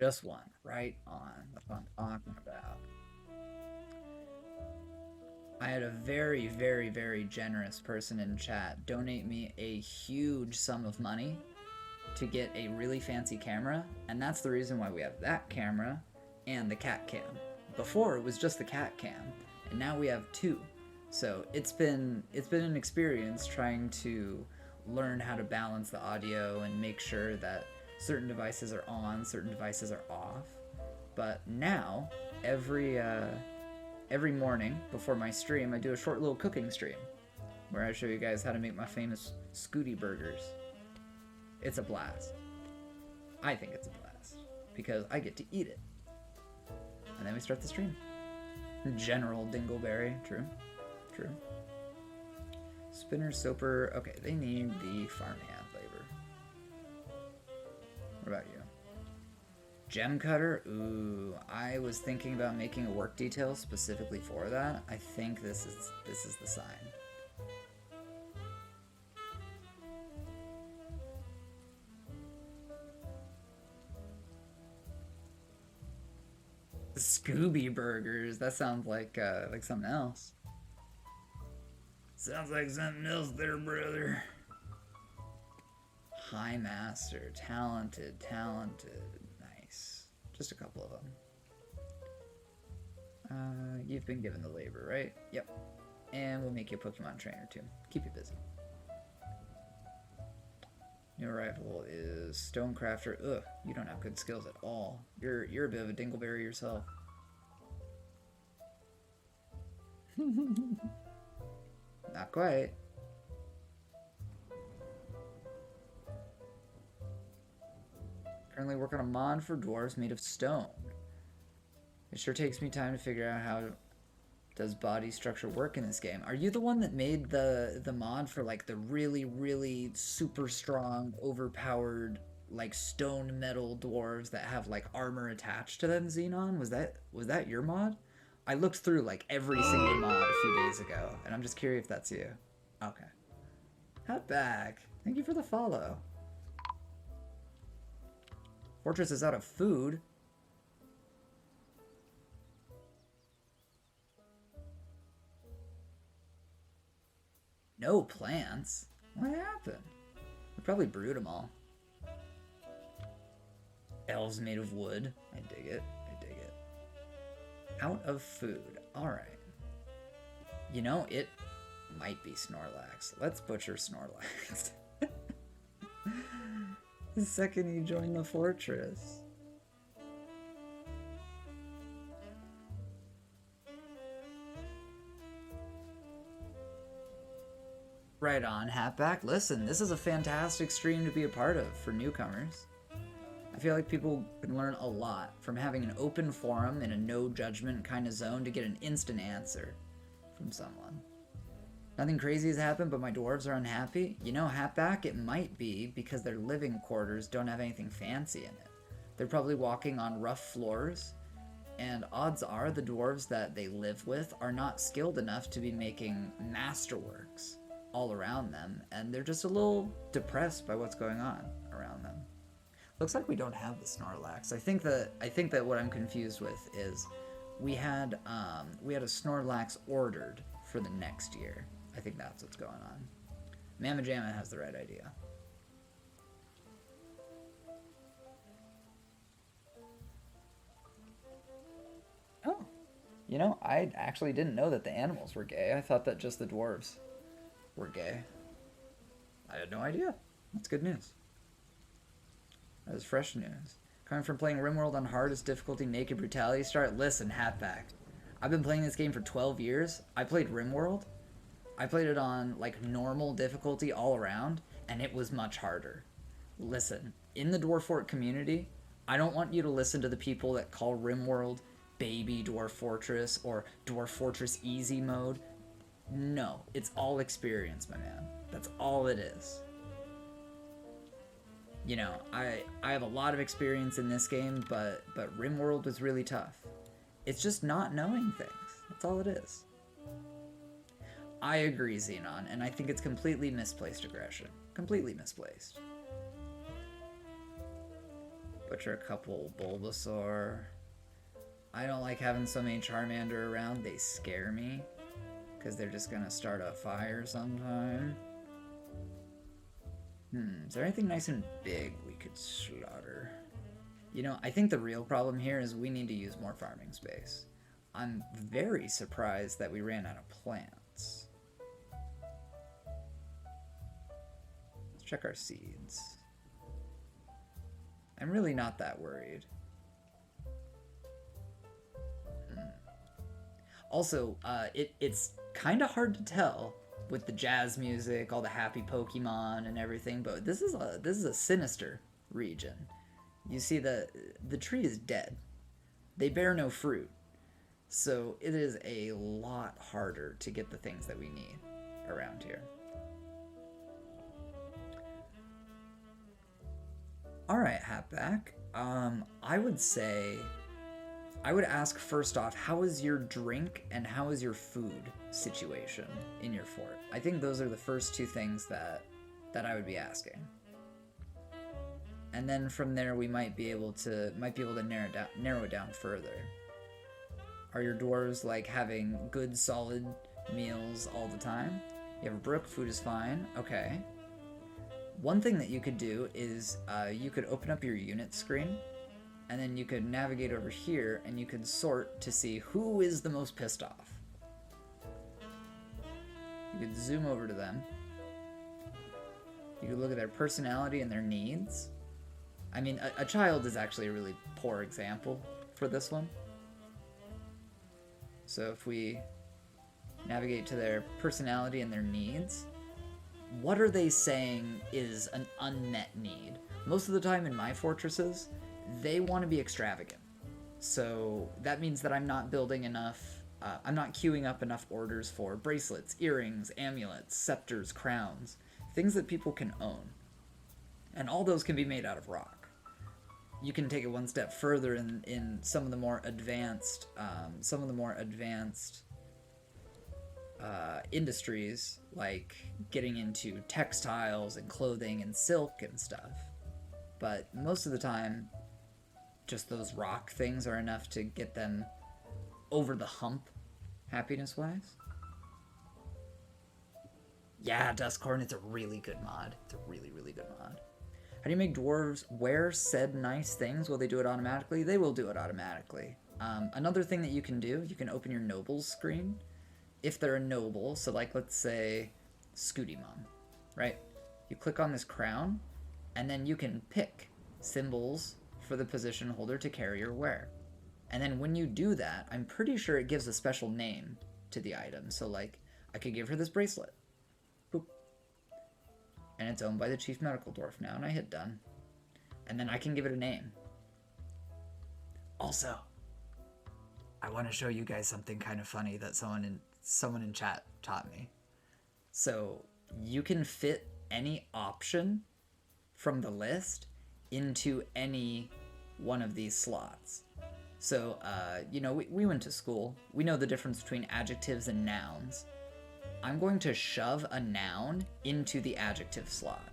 Just one, right on. That's what I'm talking about. I had a very, very, very generous person in chat donate me a huge sum of money to get a really fancy camera, and that's the reason why we have that camera and the cat cam. Before it was just the cat cam, and now we have two. So it's been an experience trying to learn how to balance the audio and make sure that certain devices are on, certain devices are off. But now, every morning before my stream, I do a short little cooking stream where I show you guys how to make my famous Scooty burgers. It's a blast. I think it's a blast because I get to eat it. And then we start the stream. General Dingleberry, true. Spinner, Soper, okay, they need the farmhand labor. What about you? Gem cutter? Ooh, I was thinking about making a work detail specifically for that. I think this is the sign. Scooby burgers. That sounds like something else. Sounds like something else there, brother. High Master, talented. Nice. Just a couple of them. You've been given the labor, right? Yep. And we'll make you a Pokemon trainer too. Keep you busy. New arrival is Stonecrafter. Ugh, you don't have good skills at all. You're a bit of a Dingleberry yourself. Not quite. Currently work on a mod for dwarves made of stone. It sure takes me time to figure out how does body structure work in this game. Are you the one that made the mod for like the really, really super strong, overpowered, like stone metal dwarves that have like armor attached to them, Xenon? Was that your mod? I looked through like every single mod a few days ago, and I'm just curious if that's you. Okay. Hatbag, thank you for the follow. Fortress is out of food. No plants? What happened? We probably brewed them all. Elves made of wood. I dig it. Out of food. Alright. You know, it might be Snorlax. Let's butcher Snorlax. The second you join the fortress. Right on, Hatback. Listen, this is a fantastic stream to be a part of for newcomers. I feel like people can learn a lot from having an open forum in a no judgment kind of zone to get an instant answer from someone. Nothing crazy has happened, but my dwarves are unhappy. You know, Hatback, it might be because their living quarters don't have anything fancy in it. They're probably walking on rough floors, and odds are the dwarves that they live with are not skilled enough to be making masterworks all around them, and they're just a little depressed by what's going on around them. Looks like we don't have the Snorlax. I think that what I'm confused with is we had a Snorlax ordered for the next year. I think that's what's going on. Mama Jamma has the right idea. Oh, you know, I actually didn't know that the animals were gay. I thought that just the dwarves were gay. I had no idea. That's good news. That was fresh news. Coming from playing RimWorld on hardest difficulty, Naked Brutality start. Listen, Hatback. I've been playing this game for 12 years. I played RimWorld. I played it on like normal difficulty all around, and it was much harder. Listen, in the Dwarf Fort community, I don't want you to listen to the people that call RimWorld Baby Dwarf Fortress or Dwarf Fortress Easy Mode. No, it's all experience, my man. That's all it is. You know, I have a lot of experience in this game, but RimWorld was really tough. It's just not knowing things. That's all it is. I agree, Xenon, and I think it's completely misplaced aggression. Completely misplaced. Butcher a couple Bulbasaur. I don't like having so many Charmander around. They scare me, because they're just going to start a fire sometime. Is there anything nice and big we could slaughter? You know, I think the real problem here is we need to use more farming space. I'm very surprised that we ran out of plants. Let's check our seeds. I'm really not that worried. Also, it's kind of hard to tell with the jazz music, all the happy Pokemon and everything, but this is a sinister region. You see the tree is dead. They bear no fruit. So it is a lot harder to get the things that we need around here. Alright, Hatback. I would ask first off, how is your drink and how is your food situation in your fort? I think those are the first two things that I would be asking. And then from there we might be able to narrow it down further. Are your dwarves like having good solid meals all the time? You have a brook, food is fine. Okay. One thing that you could do is you could open up your unit screen, and then you could navigate over here and you could sort to see who is the most pissed off. You could zoom over to them. You could look at their personality and their needs. I mean, a child is actually a really poor example for this one. So if we navigate to their personality and their needs, what are they saying is an unmet need? Most of the time in my fortresses, they want to be extravagant. So that means that I'm not building enough, I'm not queuing up enough orders for bracelets, earrings, amulets, scepters, crowns, things that people can own. And all those can be made out of rock. You can take it one step further in some of the more advanced, industries, like getting into textiles and clothing and silk and stuff. But most of the time, just those rock things are enough to get them over the hump, happiness-wise. Yeah, Duskcorn, it's a really good mod. It's a really, really good mod. How do you make dwarves wear said nice things? Will they do it automatically? They will do it automatically. Another thing that you can do, you can open your nobles screen, if they're a noble, so like let's say Scooty Mom, right? You click on this crown, and then you can pick symbols for the position holder to carry or wear. And then when you do that, I'm pretty sure it gives a special name to the item. So like, I could give her this bracelet. Boop. And it's owned by the Chief Medical Dwarf now, and I hit done. And then I can give it a name. Also, I want to show you guys something kind of funny that someone in chat taught me. So you can fit any option from the list into any one of these slots. So, you know, we went to school. We know the difference between adjectives and nouns. I'm going to shove a noun into the adjective slot.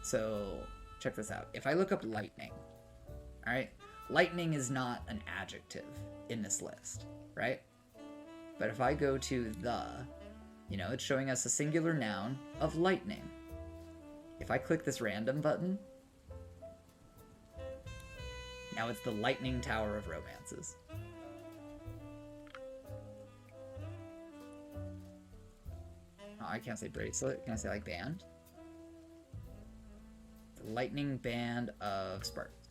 So, check this out. If I look up lightning, all right? Lightning is not an adjective in this list, right? But if I go to the, you know, it's showing us a singular noun of lightning. If I click this random button, now it's the Lightning Tower of Romances. Oh, I can't say bracelet. Can I say like band? The Lightning Band of Sparks.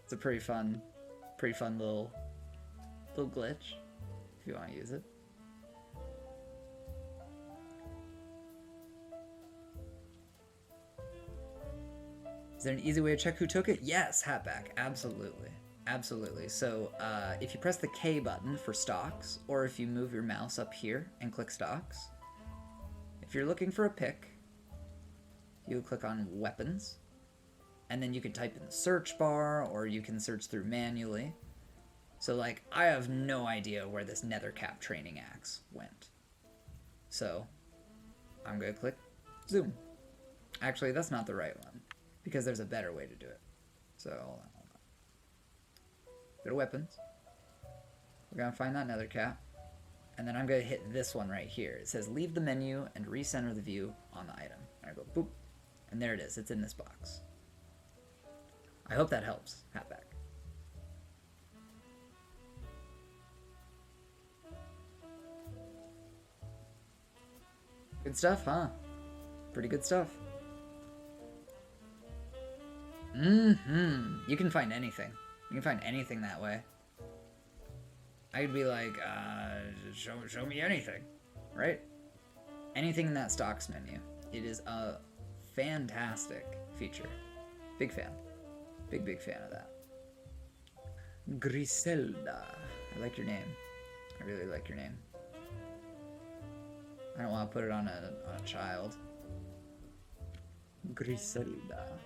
It's a pretty fun little glitch if you want to use it. Is there an easy way to check who took it? Yes, Hatback, absolutely. Absolutely. So if you press the K button for stocks, or if you move your mouse up here and click stocks, if you're looking for a pick, you click on weapons, and then you can type in the search bar, or you can search through manually. So like, I have no idea where this nethercap training axe went. So I'm gonna click zoom. Actually, that's not the right one, because there's a better way to do it. So hold on. Go to weapons. We're gonna find that nethercap, and then I'm gonna hit this one right here. It says leave the menu and recenter the view on the item. And I go boop, and there it is. It's in this box. I hope that helps, Hatback. Good stuff, huh? Pretty good stuff. Mm-hmm. You can find anything. You can find anything that way. I'd be like, show me anything, right? Anything in that stocks menu. It is a fantastic feature. Big fan. Big fan of that. Griselda. I like your name. I really like your name. I don't want to put it on a child. Griselda.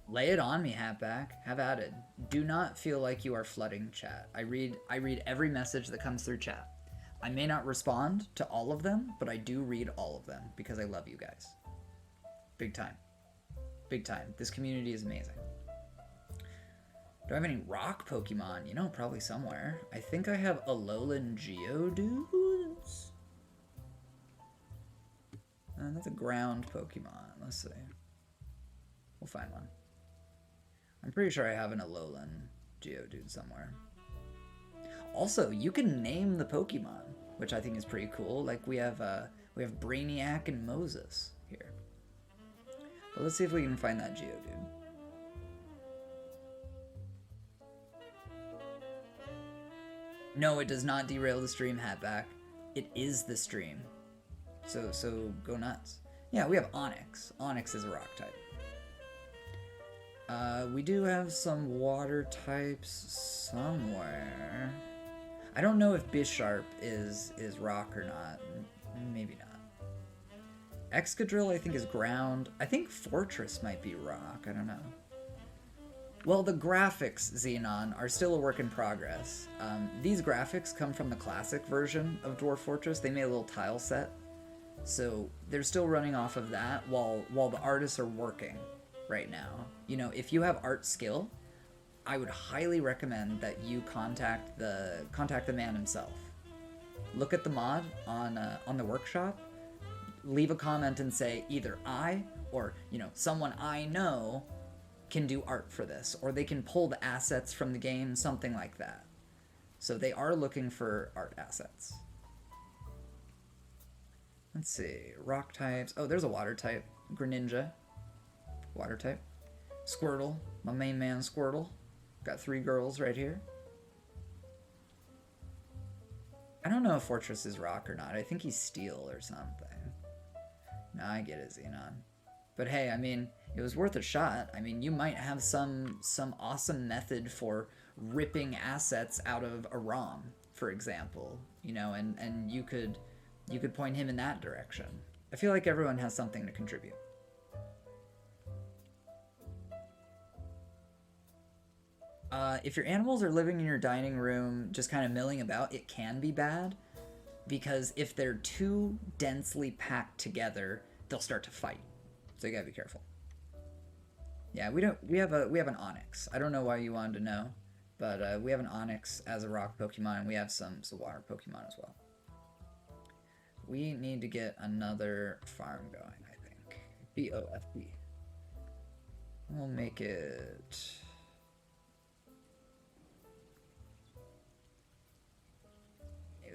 Lay it on me, Hatback. Have at it. Do not feel like you are flooding chat. I read every message that comes through chat. I may not respond to all of them, but I do read all of them because I love you guys. Big time. Big time. This community is amazing. Do I have any rock Pokemon? You know, probably somewhere. I think I have Alolan Geodudes. That's a ground Pokemon. Let's see. We'll find one. I'm pretty sure I have an Alolan Geodude somewhere. Also, you can name the Pokemon, which I think is pretty cool. Like we have Brainiac and Moses here. But let's see if we can find that Geodude. No, it does not derail the stream, Hatback. It is the stream. So go nuts. Yeah, we have Onyx. Onyx is a rock type. We do have some water types somewhere. I don't know if Bisharp is rock or not. Maybe not. Excadrill, I think, is ground. I think Fortress might be rock. I don't know. Well, the graphics, Xenon, are still a work in progress. These graphics come from the classic version of Dwarf Fortress. They made a little tile set. So they're still running off of that while the artists are working right now. You know, if you have art skill, I would highly recommend that you contact the man himself. Look at the mod on the workshop. Leave a comment and say either I or, you know, someone I know can do art for this, or they can pull the assets from the game, something like that. So they are looking for art assets. Let's see, rock types. Oh, there's a water type. Greninja, water type. Squirtle, my main man Squirtle. Got 3 girls right here. I don't know if Fortress is rock or not. I think he's steel or something. No, I get it, Xenon. But hey, I mean, it was worth a shot. I mean, you might have some awesome method for ripping assets out of a ROM, for example. You know, and you could point him in that direction. I feel like everyone has something to contribute. If your animals are living in your dining room, just kind of milling about, it can be bad. Because if they're too densely packed together, they'll start to fight. So you gotta be careful. Yeah, we have an Onyx. I don't know why you wanted to know, but we have an Onyx as a rock Pokemon, and we have some water Pokemon as well. We need to get another farm going, I think. BOFB. We'll make it...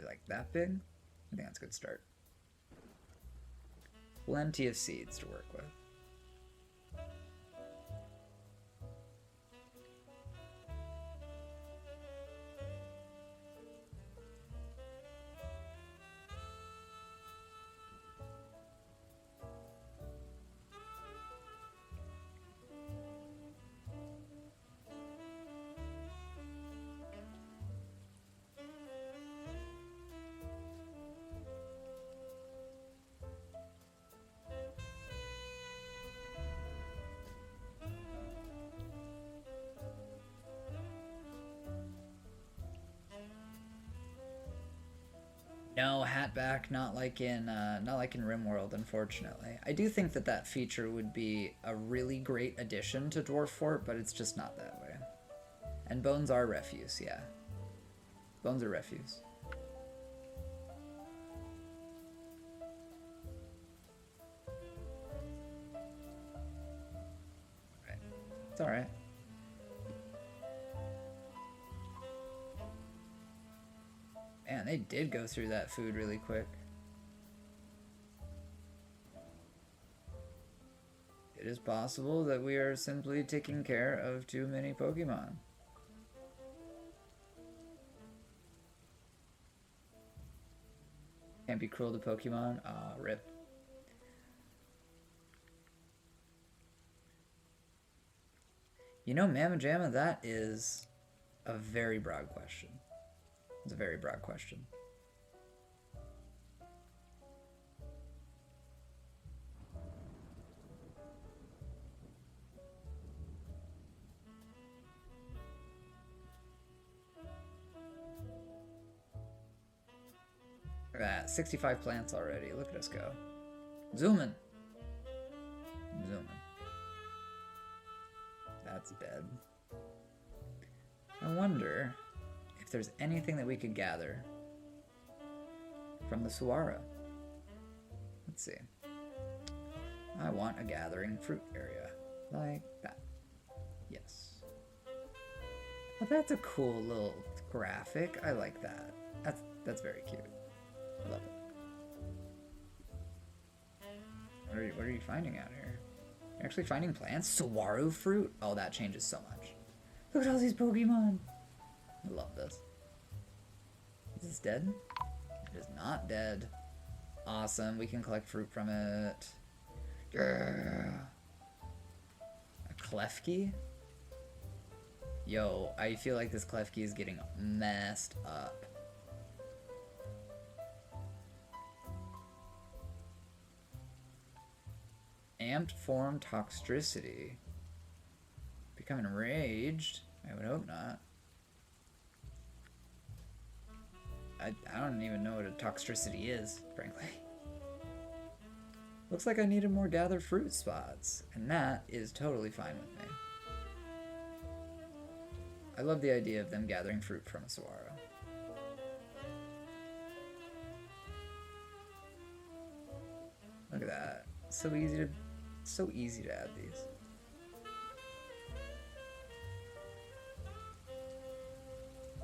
like that big. I think that's a good start. Plenty of seeds to work with. No, Hatback, not like in RimWorld, unfortunately. I do think that feature would be a really great addition to Dwarf Fort, but it's just not that way. And bones are refuse, yeah. Bones are refuse. Right. It's alright. Man, they did go through that food really quick. It is possible that we are simply taking care of too many Pokemon. Can't be cruel to Pokemon? Aw, rip. You know, Mamma Jamma, that is a very broad question. It's a very broad question. Look at that, 65 plants already. Look at us go. Zooming. Zooming. That's dead. I wonder if there's anything that we could gather from the Suara. Let's see. I want a gathering fruit area. Like that. Yes. Oh, that's a cool little graphic. I like that. That's very cute. I love it. What are you finding out here? You're actually finding plants? Saguaro fruit? Oh, that changes so much. Look at all these Pokemon! I love this. Is this dead? It is not dead. Awesome, we can collect fruit from it. Yeah. A Klefki? Yo, I feel like this Klefki is getting messed up. Amped form toxicity. Become enraged? I would hope not. I don't even know what a toxicity is, frankly. Looks like I needed more gathered fruit spots, and that is totally fine with me. I love the idea of them gathering fruit from a Saguaro. Look at that. So easy to add these.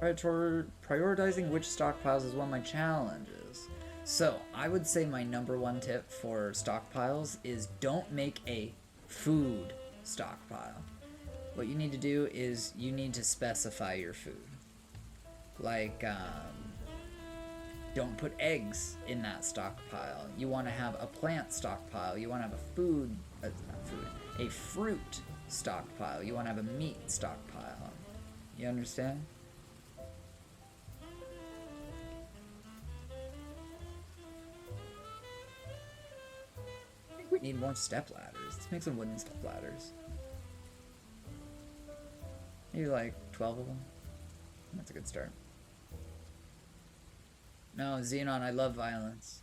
Prioritizing which stockpiles is one of my challenges. So, I would say my #1 tip for stockpiles is don't make a food stockpile. What you need to do is you need to specify your food. Like, don't put eggs in that stockpile. You want to have a plant stockpile. You want to have a fruit stockpile. You want to have a meat stockpile. You understand? I think we need more step ladders. Let's make some wooden step ladders. Maybe like 12 of them. That's a good start. No, Xenon, I love violence.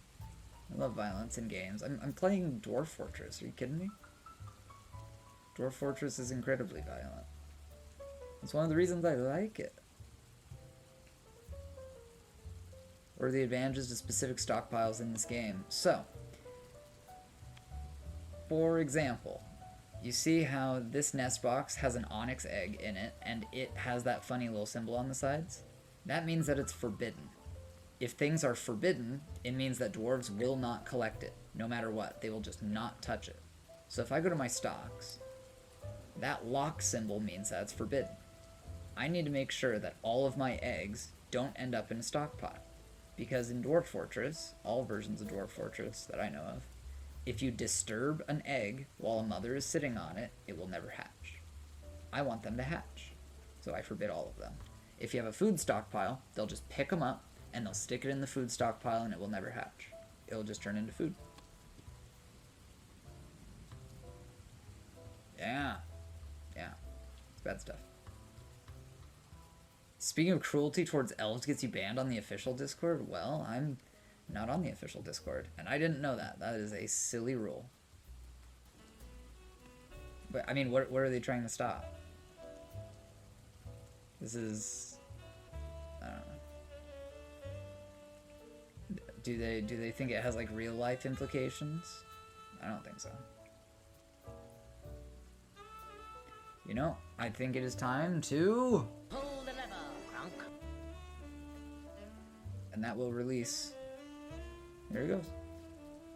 I love violence in games. I'm playing Dwarf Fortress. Are you kidding me? Dwarf Fortress is incredibly violent. It's one of the reasons I like it. What are the advantages to specific stockpiles in this game? So, for example, you see how this nest box has an onyx egg in it, and it has that funny little symbol on the sides? That means that it's forbidden. If things are forbidden, it means that dwarves will not collect it, no matter what. They will just not touch it. So if I go to my stocks, that lock symbol means that it's forbidden. I need to make sure that all of my eggs don't end up in a stockpile. Because in Dwarf Fortress, all versions of Dwarf Fortress that I know of, if you disturb an egg while a mother is sitting on it, it will never hatch. I want them to hatch, so I forbid all of them. If you have a food stockpile, they'll just pick them up, and they'll stick it in the food stockpile, and it will never hatch. It'll just turn into food. Yeah. Yeah. It's bad stuff. Speaking of cruelty towards elves gets you banned on the official Discord, well, I'm not on the official Discord, and I didn't know that. That is a silly rule. But, I mean, what are they trying to stop? This is... I don't know. Do they think it has, like, real-life implications? I don't think so. You know, I think it is time to... pull the lever, Kronk. And that will release... There he goes.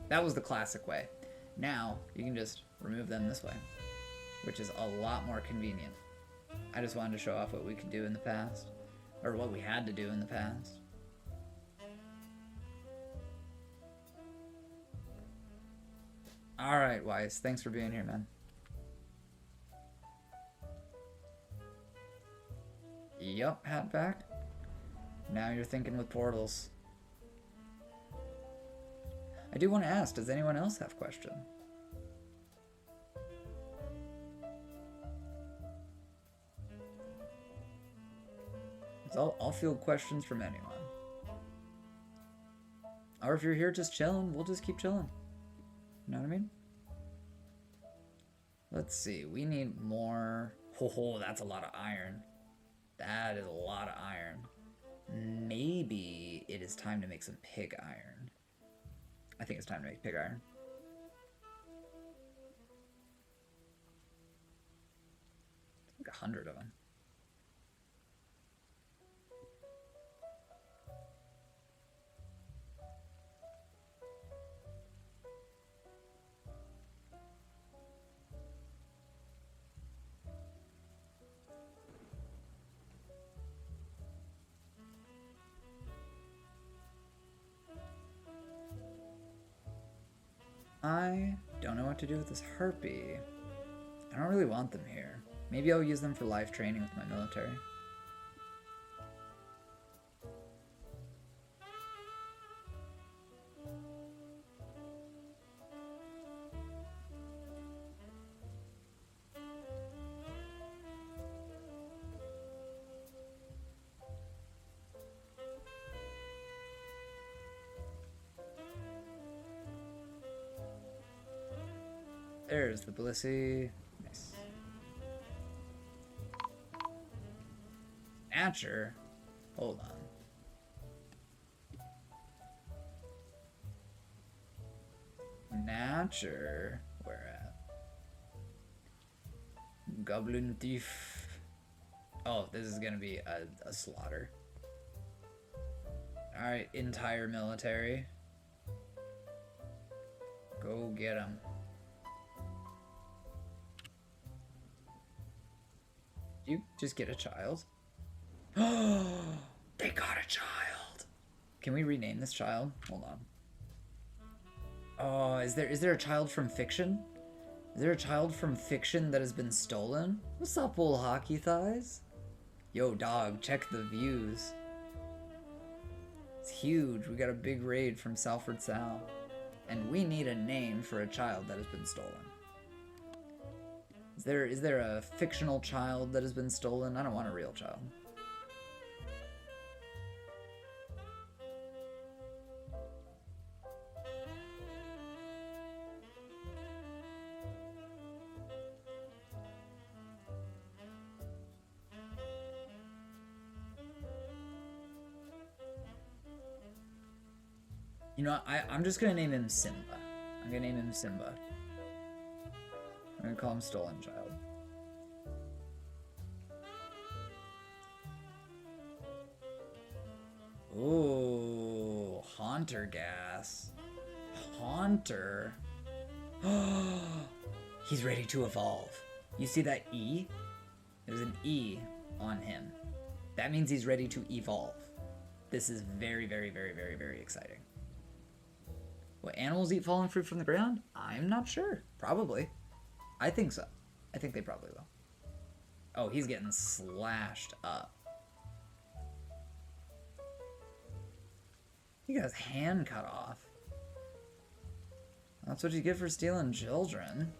That was the classic way. Now, you can just remove them this way, which is a lot more convenient. I just wanted to show off what we could do in the past, or what we had to do in the past. Alright, Wise. Thanks for being here, man. Yup, Hatback. Now you're thinking with portals. I do want to ask, does anyone else have questions? I'll field questions from anyone. Or if you're here just chilling, we'll just keep chilling. You know what I mean? Let's see, we need more... Oh, that's a lot of iron. That is a lot of iron. Maybe it is time to make some pig iron. I think it's time to make pig iron. Like 100 of them. I don't know what to do with this harpy. I don't really want them here. Maybe I'll use them for live training with my military. There's the Blissey. Nice. Snatcher? Hold on. Snatcher? Where at? Goblin Thief. Oh, this is gonna be a slaughter. Alright, entire military. Go get him. You just get a child? Oh, they got a child. Can we rename this child? Hold on. Oh, is there a child from fiction? Is there a child from fiction that has been stolen? What's up, old hockey thighs? Yo, dog, check the views. It's huge. We got a big raid from Salford Sal. And we need a name for a child that has been stolen. Is there a fictional child that has been stolen? I don't want a real child. You know, I'm just gonna name him Simba. I'm gonna name him Simba. I'm gonna call him Stolen Child. Ooh, Haunter gas. Haunter. He's ready to evolve. You see that E? There's an E on him. That means he's ready to evolve. This is very, very, very, very, very exciting. What, animals eat fallen fruit from the ground? I'm not sure. Probably. I think so. I think they probably will. Oh, he's getting slashed up. He got his hand cut off. That's what you get for stealing children.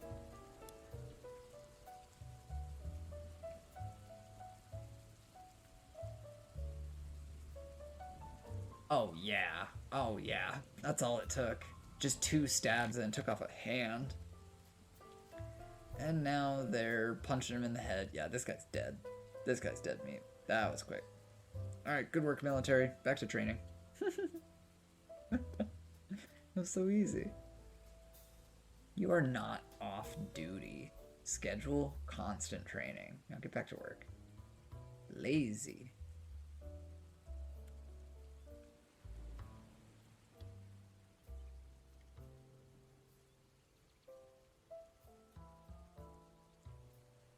Oh yeah. Oh yeah. That's all it took. Just 2 stabs and it took off a hand. And now they're punching him in the head. Yeah, this guy's dead. This guy's dead meat. That was quick. Alright, good work, military. Back to training. That was so easy. You are not off duty. Schedule constant training. Now get back to work. Lazy.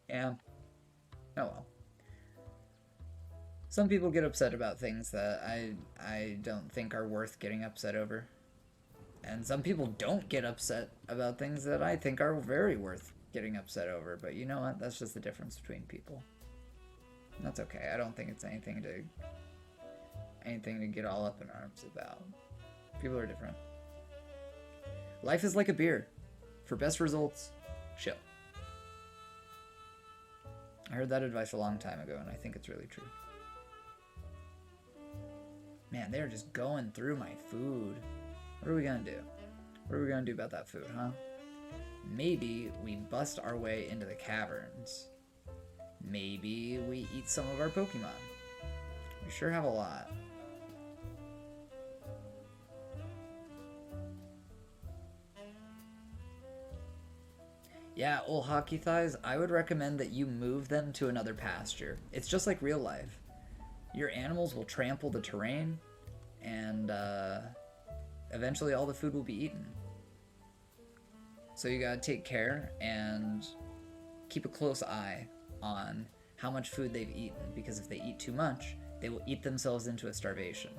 Yeah. Oh well. Some people get upset about things that I don't think are worth getting upset over. And some people don't get upset about things that I think are very worth getting upset over. But you know what? That's just the difference between people. And that's okay. I don't think it's anything to get all up in arms about. People are different. Life is like a beer. For best results, chill. I heard that advice a long time ago, and I think it's really true. Man, they're just going through my food. What are we gonna do? What are we gonna do about that food, huh? Maybe we bust our way into the caverns. Maybe we eat some of our Pokemon. We sure have a lot. Yeah, old hockey thighs, I would recommend that you move them to another pasture. It's just like real life. Your animals will trample the terrain, and eventually all the food will be eaten. So you gotta take care and keep a close eye on how much food they've eaten, because if they eat too much, they will eat themselves into a starvation.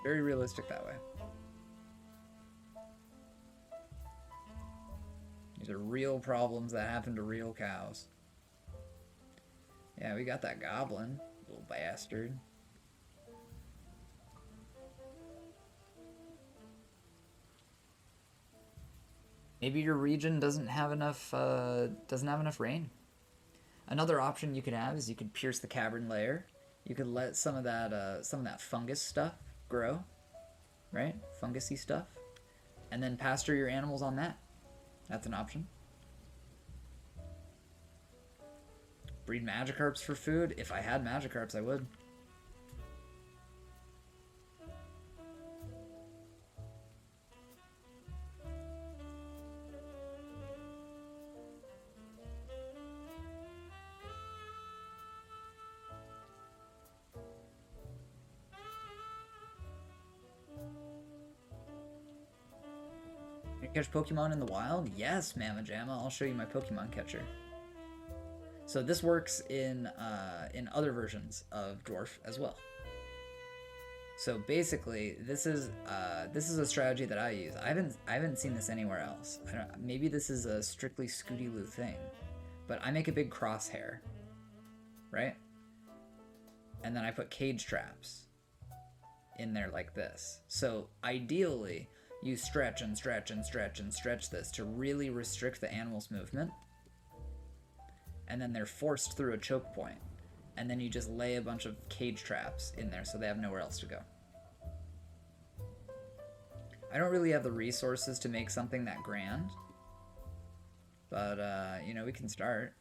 Very realistic that way. These are real problems that happen to real cows. Yeah, we got that goblin, little bastard. Maybe your region doesn't have enough rain. Another option you could have is you could pierce the cavern layer. You could let some of that fungus stuff grow, right? Fungusy stuff, and then pasture your animals on that. That's an option. Breed Magikarps for food. If I had Magikarps, I would. Catch Pokemon in the wild? Yes, Mama Jamma. I'll show you my Pokemon catcher. So this works in other versions of Dwarf as well. So basically, this is a strategy that I use. I haven't seen this anywhere else. Maybe this is a strictly Scooty-Loo thing, but I make a big crosshair, right? And then I put cage traps in there like this. So ideally, you stretch and stretch and stretch and stretch this to really restrict the animal's movement. And then they're forced through a choke point. And then you just lay a bunch of cage traps in there so they have nowhere else to go. I don't really have the resources to make something that grand. But, you know, we can start.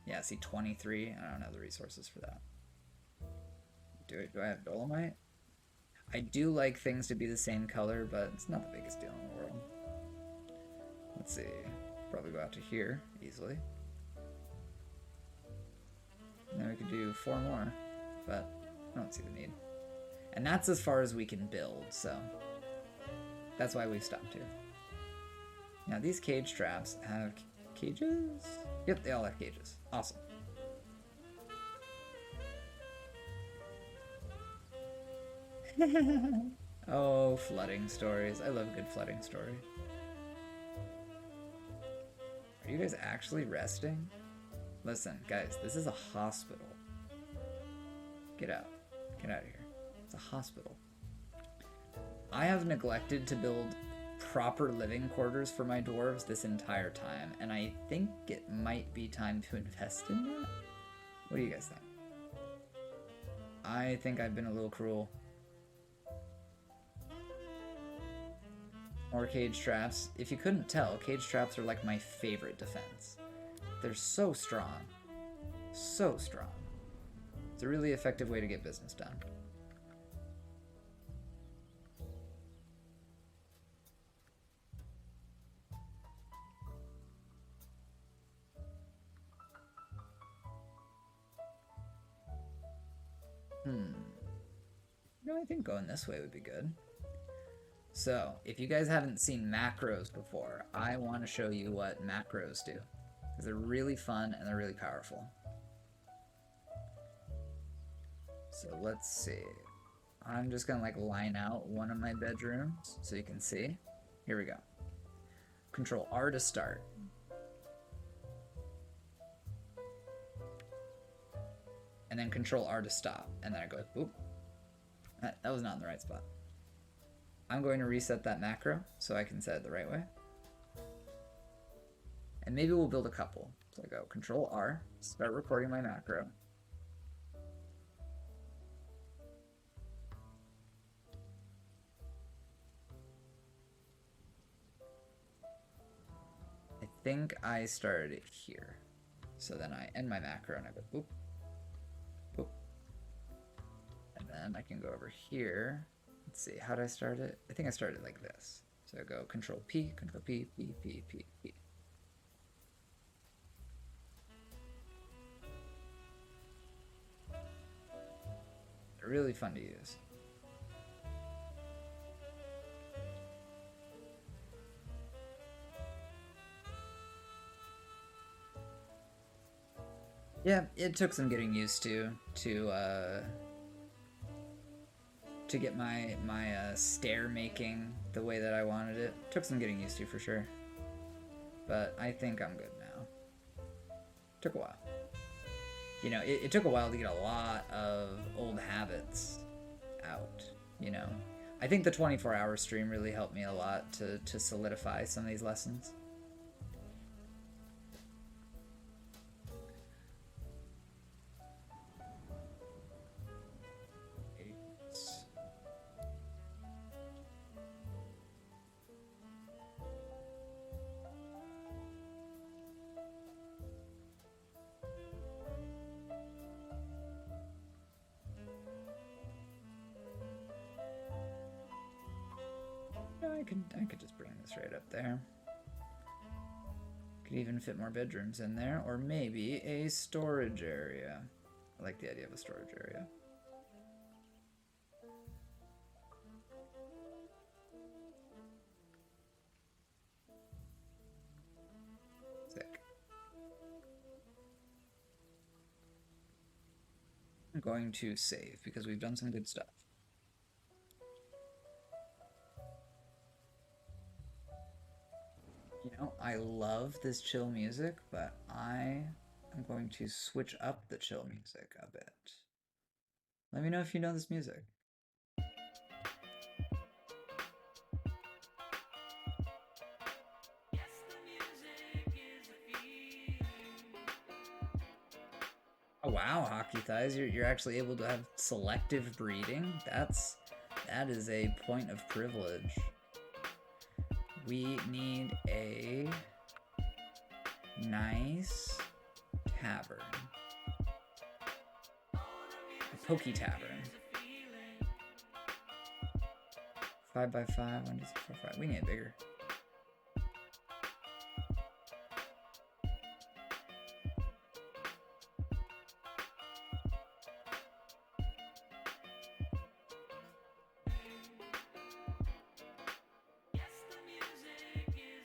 Yeah, see, 23. I don't have the resources for that. Do I have Dolomite? I do like things to be the same color, but it's not the biggest deal in the world. Let's see. Probably go out to here easily. And then we could do 4 more, but I don't see the need. And that's as far as we can build, so that's why we've stopped here. Now these cage traps have cages? Yep, they all have cages. Awesome. Oh, flooding stories. I love a good flooding story. Are you guys actually resting? Listen, guys, this is a hospital. Get out. Get out of here. It's a hospital. I have neglected to build proper living quarters for my dwarves this entire time, and I think it might be time to invest in that. What do you guys think? I think I've been a little cruel. More cage traps. If you couldn't tell, cage traps are like my favorite defense. They're so strong. So strong. It's a really effective way to get business done. No, I think going this way would be good. So, if you guys haven't seen macros before, I want to show you what macros do. Because they're really fun and they're really powerful. So let's see. I'm just going to like line out one of my bedrooms so you can see. Here we go. Control R to start. And then Control R to stop. And then I go, oop. That was not in the right spot. I'm going to reset that macro so I can set it the right way. And maybe we'll build a couple. So I go Control R, start recording my macro. I think I started it here. So then I end my macro and I go boop, boop. And then I can go over here. Let's see, how did I start it? I think I started it like this. So I go Control P, Control P, P, P, P, P. They're really fun to use. Yeah, it took some getting used to get my stair making the way that I wanted it. Took some getting used to for sure. But I think I'm good now. Took a while. You know, it took a while to get a lot of old habits out, you know. I think the 24-hour stream really helped me a lot to solidify some of these lessons. I could just bring this right up there. Could even fit more bedrooms in there, or maybe a storage area. I like the idea of a storage area. I'm going to save because we've done some good stuff. You know, I love this chill music, but I am going to switch up the chill music a bit. Let me know if you know this music. Oh wow, Hockey Thighs, you're actually able to have selective breeding. That is a point of privilege. We need a nice tavern. A Poke Tavern. 5x5, 1, 2, 3, 4, 5. We need it bigger.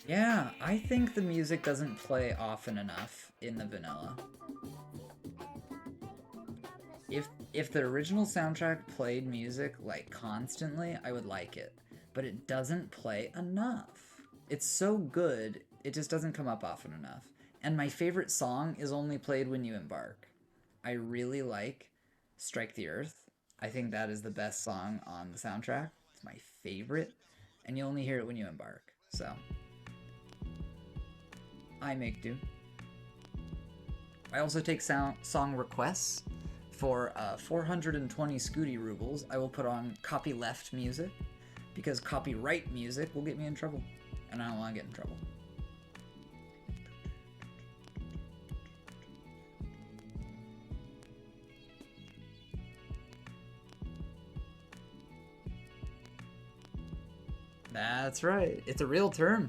Yeah, I think the music doesn't play often enough in the vanilla. If the original soundtrack played music like constantly, I would like it. But it doesn't play enough. It's so good, it just doesn't come up often enough. And my favorite song is only played when you embark. I really like Strike the Earth. I think that is the best song on the soundtrack. It's my favorite. And you only hear it when you embark. So I make do. I also take song requests. For 420 Scooty rubles, I will put on copyleft music, because copyright music will get me in trouble, and I don't want to get in trouble. That's right. It's a real term.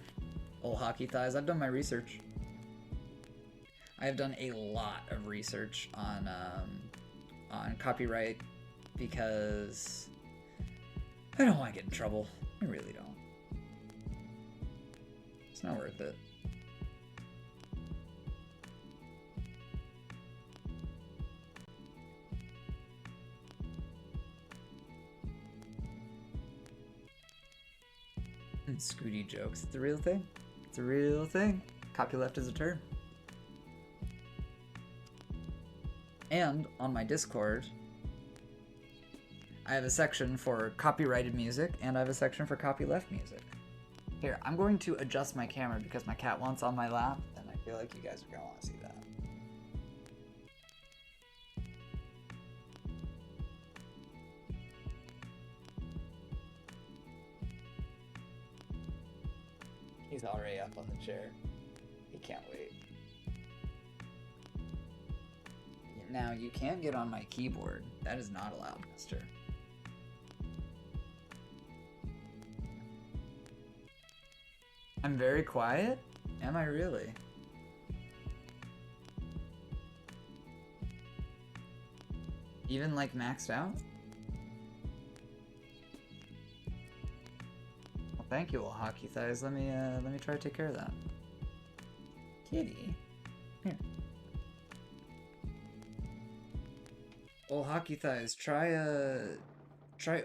Old Hockey Thighs. I've done my research. I have done a lot of research on copyright because I don't want to get in trouble. I really don't. It's not worth it. And Scooty jokes. It's a real thing. It's a real thing. Copyleft is a term. And on my Discord, I have a section for copyrighted music, and I have a section for copyleft music. Here, I'm going to adjust my camera because my cat wants on my lap, and I feel like you guys are going to want to see that. He's already up on the chair. He can't wait. Now, you can't get on my keyboard. That is not allowed, mister. I'm very quiet? Am I really? Even like maxed out? Well, thank you, old Hockey Thighs. Let me try to take care of that. Kitty. Here. Old Hockey Thighs, try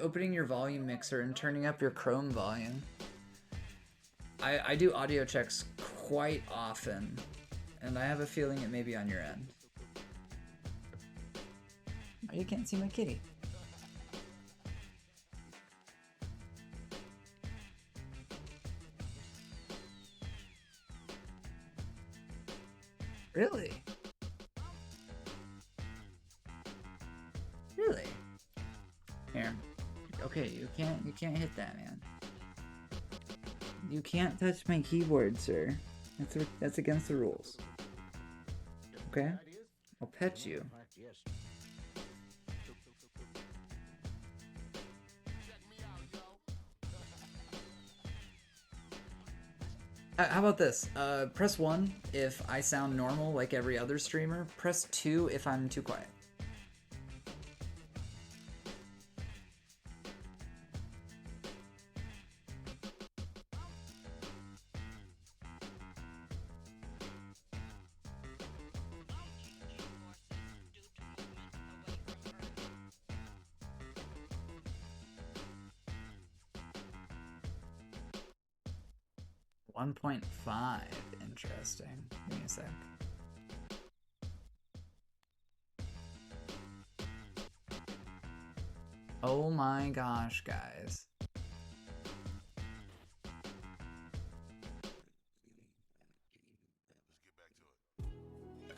opening your volume mixer and turning up your Chrome volume. I do audio checks quite often, and I have a feeling it may be on your end. Oh, you can't see my kitty. Really? Really? Here. Okay, you can't hit that, man. You can't touch my keyboard, sir. That's against the rules. Okay? I'll pet you. How about this? Press 1 if I sound normal like every other streamer. Press 2 if I'm too quiet. 1.5. Interesting. Give me a sec. Oh my gosh, guys.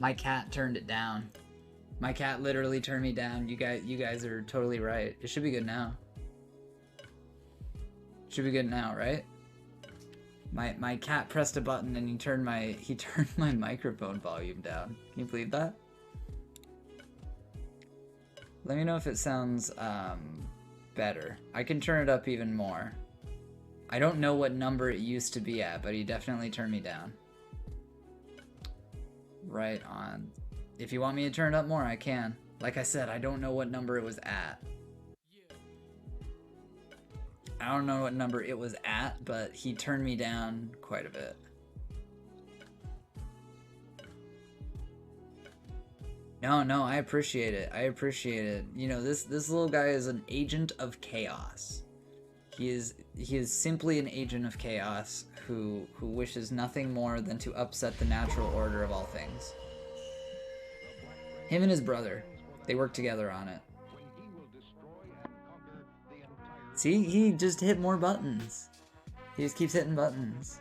My cat turned it down. My cat literally turned me down. You guys are totally right. It should be good now. Should be good now, right? My cat pressed a button and he turned my microphone volume down. Can you believe that? Let me know if it sounds better. I can turn it up even more. I don't know what number it used to be at, but he definitely turned me down. Right on. If you want me to turn it up more, I can. Like I said, I don't know what number it was at. I don't know what number it was at, but he turned me down quite a bit. No, I appreciate it. I appreciate it. You know, this little guy is an agent of chaos. He is simply an agent of chaos who wishes nothing more than to upset the natural order of all things. Him and his brother, they work together on it. See, he just hit more buttons. He just keeps hitting buttons.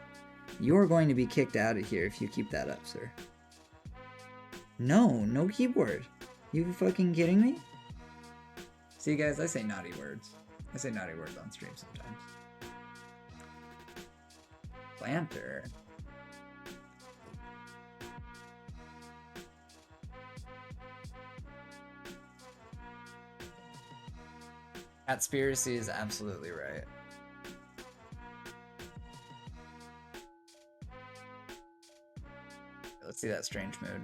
You're going to be kicked out of here if you keep that up, sir. No keyboard. You fucking kidding me? See, guys, I say naughty words. I say naughty words on stream sometimes. Planter. Catspiracy is absolutely right. Let's see that strange mood.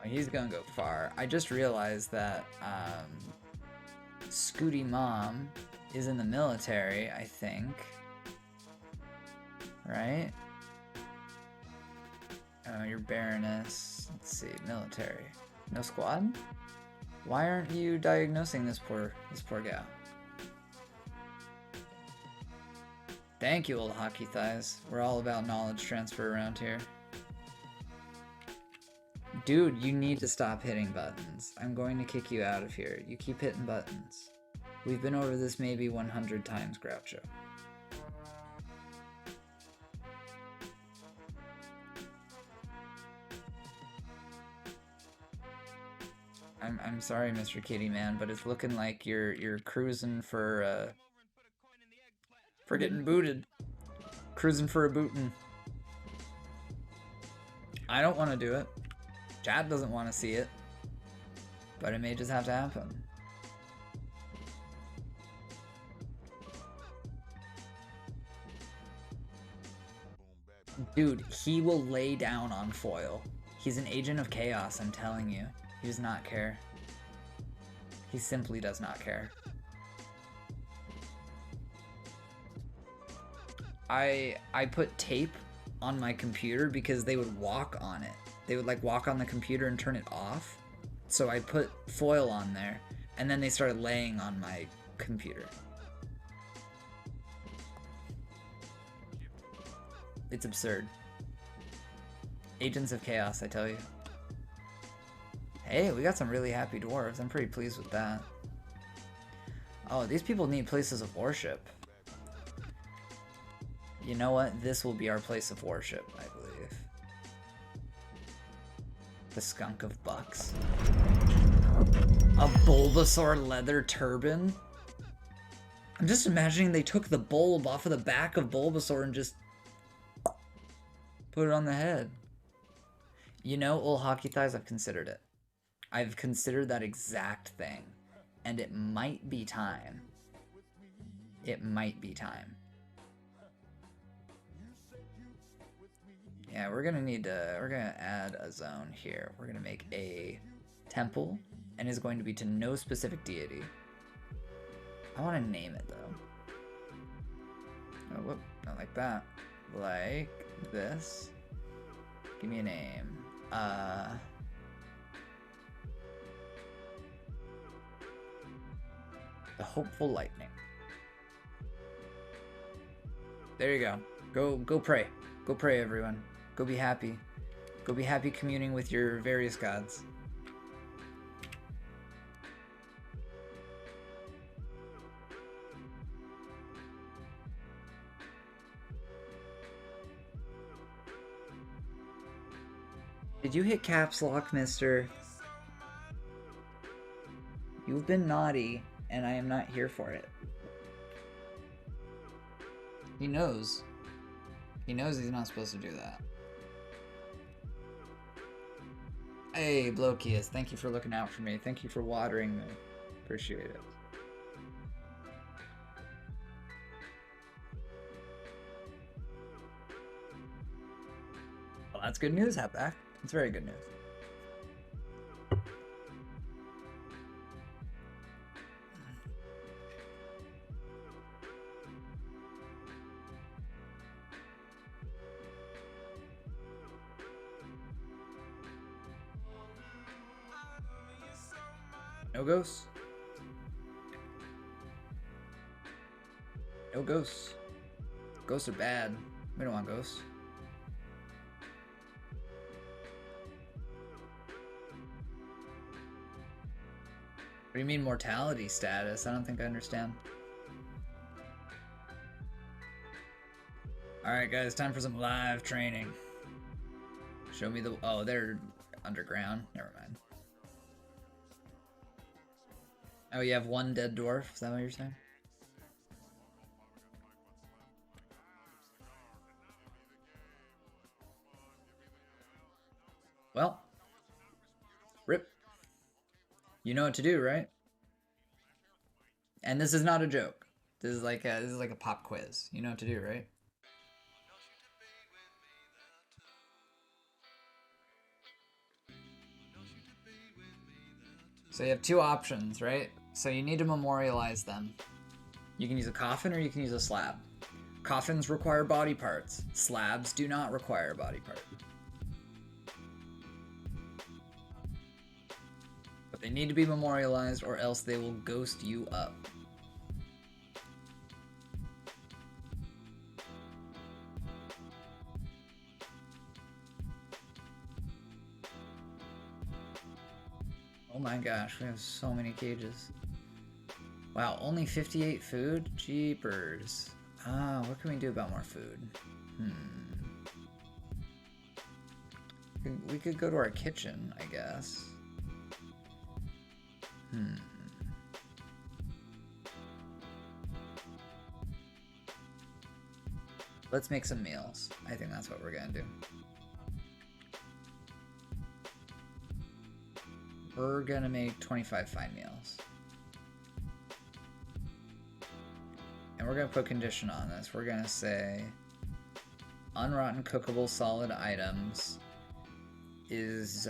He's gonna go far. I just realized that Scooty Mom is in the military, I think. Right? Oh, you're Baroness. Let's see, military. No squad? Why aren't you diagnosing this poor gal? Thank you, old hockey thighs. We're all about knowledge transfer around here. Dude, you need to stop hitting buttons. I'm going to kick you out of here. You keep hitting buttons. We've been over this maybe 100 times, Groucho. I'm sorry, Mr. Kitty Man, but it's looking like you're cruising for getting booted. Cruising for a bootin'. I don't want to do it. Chad doesn't want to see it, but it may just have to happen. Dude, he will lay down on foil. He's an agent of chaos, I'm telling you. He does not care. He simply does not care. I put tape on my computer because they would walk on it. They would like walk on the computer and turn it off. So I put foil on there and then they started laying on my computer. It's absurd. Agents of chaos, I tell you. Hey, we got some really happy dwarves. I'm pretty pleased with that. Oh, these people need places of worship. You know what? This will be our place of worship, I believe. The skunk of bucks. A Bulbasaur leather turban? I'm just imagining they took the bulb off of the back of Bulbasaur and just put it on the head. You know, old hockey thighs, I've considered it. I've considered that exact thing. And it might be time. It might be time. Yeah, we're gonna add a zone here. We're gonna make a temple, and it's going to be to no specific deity. I want to name it though. Oh, whoop, not like that. Like this. Give me a name. The Hopeful Lightning. There you go. Go pray. Go pray, everyone. Go be happy. Go be happy communing with your various gods. Did you hit caps lock, mister? You've been naughty, and I am not here for it. He knows. He knows he's not supposed to do that. Hey, Blokius, thank you for looking out for me. Thank you for watering me. Appreciate it. Well, that's good news, Hatback. It's very good news. No ghosts? No ghosts. Ghosts are bad. We don't want ghosts. What do you mean mortality status? I don't think I understand. Alright guys, time for some live training. Show me the... Oh, they're underground. Never mind. Oh, you have one dead dwarf? Is that what you're saying? Well. Rip. You know what to do, right? And this is not a joke. This is like a pop quiz. You know what to do, right? So you have two options, right? So you need to memorialize them. You can use a coffin or you can use a slab. Coffins require body parts. Slabs do not require body parts. But they need to be memorialized or else they will ghost you up. Oh my gosh, we have so many cages. Wow, only 58 food? Jeepers. What can we do about more food? We could go to our kitchen, I guess. Let's make some meals. I think that's what we're gonna do. We're gonna make 25 fine meals. And we're gonna put condition on this. We're gonna say unrotten cookable solid items is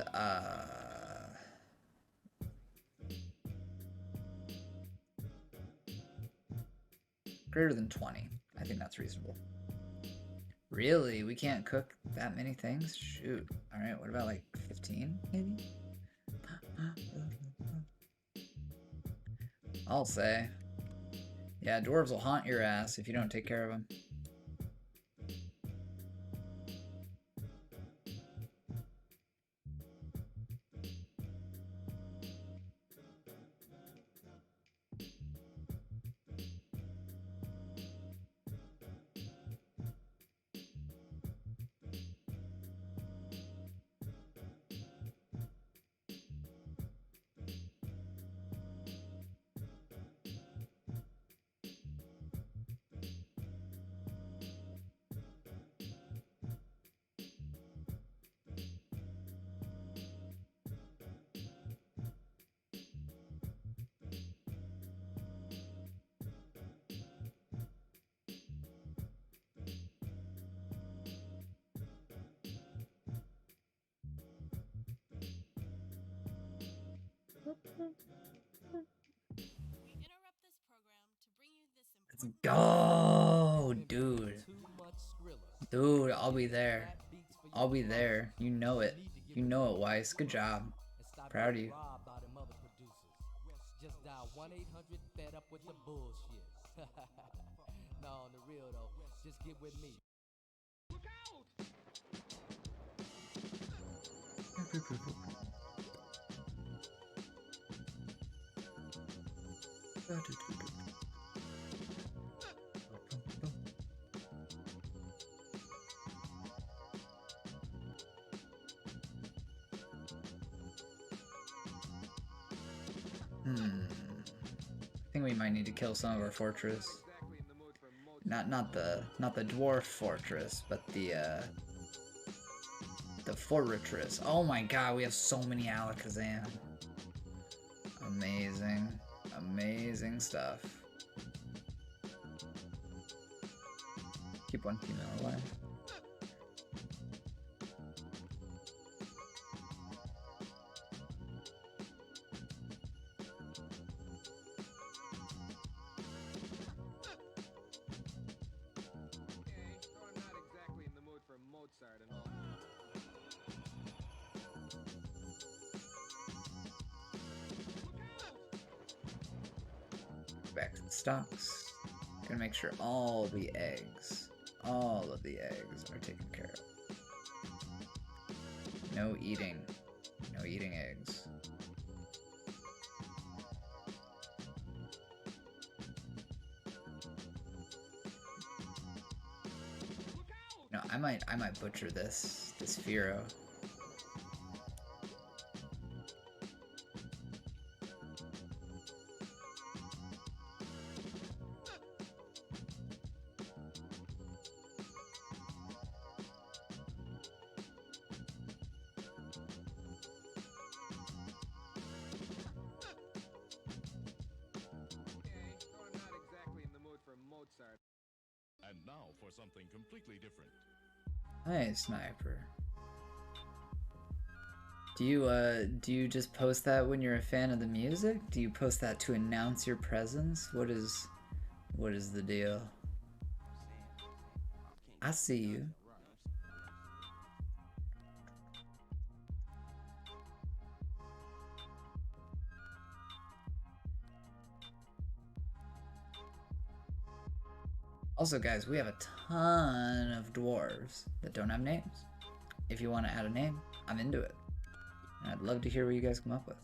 greater than 20. I think that's reasonable. Really? We can't cook that many things? Shoot. Alright, what about like 15 maybe? I'll say. Yeah, dwarves will haunt your ass if you don't take care of them. We interrupt this program Go, dude. Dude, I'll be there. I'll be there. You know it. You know it, Weiss. Good job. Proud of you. Just dial 1-800 fed up with the bullshit. No, on the real though, just get with me. Look out! I think we might need to kill some of our fortress. Not the Dwarf Fortress, but the Fortress. Oh my god, we have so many Alakazam. Amazing. Amazing stuff. Keep one female alive. Back to the stocks. Gonna make sure all of the eggs are taken care of. No eating eggs. No, I might butcher this Firo. And now for something completely different. Hey, Sniper. Do you just post that when you're a fan of the music? Do you post that to announce your presence? What is the deal? I see you. Also, guys, we have a ton of dwarves that don't have names. If you want to add a name, I'm into it. And I'd love to hear what you guys come up with.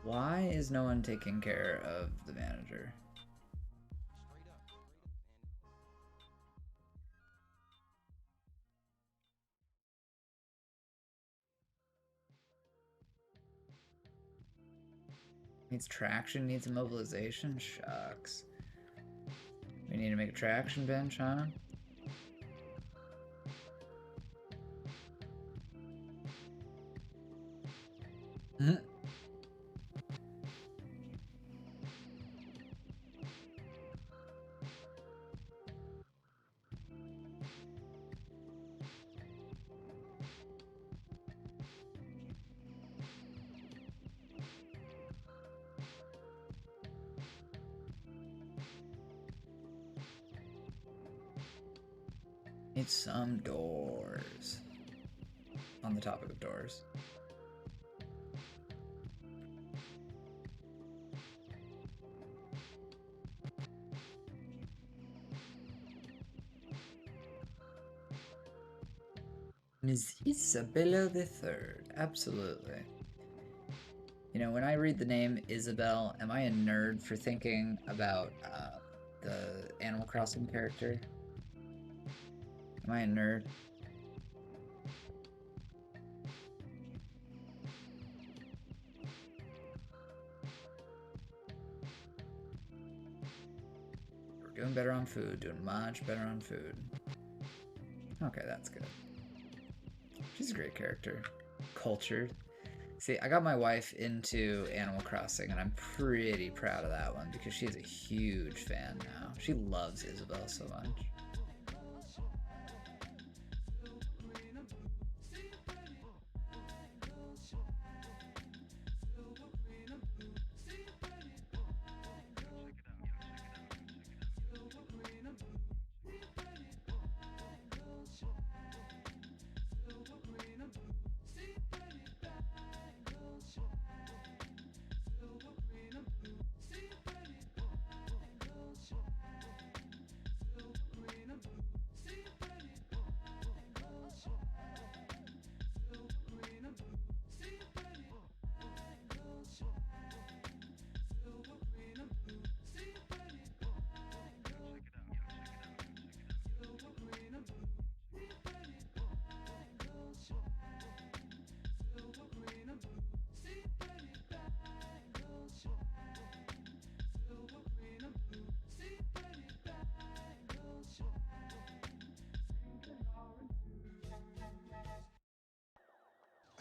Why is no one taking care of the manager? Needs traction, needs immobilization? Shucks. We need to make a traction bench, huh? Need some doors. On the topic of doors. Miss Isabella the Third, absolutely. You know, when I read the name Isabel, am I a nerd for thinking about the Animal Crossing character? Am I a nerd? We're doing better on food, doing much better on food. Okay, that's good. She's a great character. Cultured. See, I got my wife into Animal Crossing, and I'm pretty proud of that one because she's a huge fan now. She loves Isabel so much.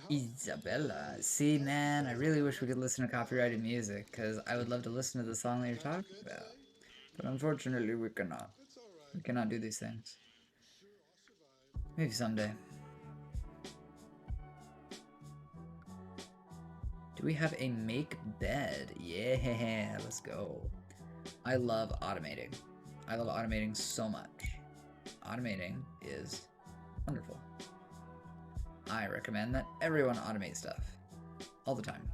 Isabella. See, man, I really wish we could listen to copyrighted music, because I would love to listen to the song that you're talking about. But unfortunately, we cannot. We cannot do these things. Maybe someday. Do we have a make bed? Yeah, let's go. I love automating. I love automating so much. Automating is wonderful. I recommend that everyone automate stuff. All the time.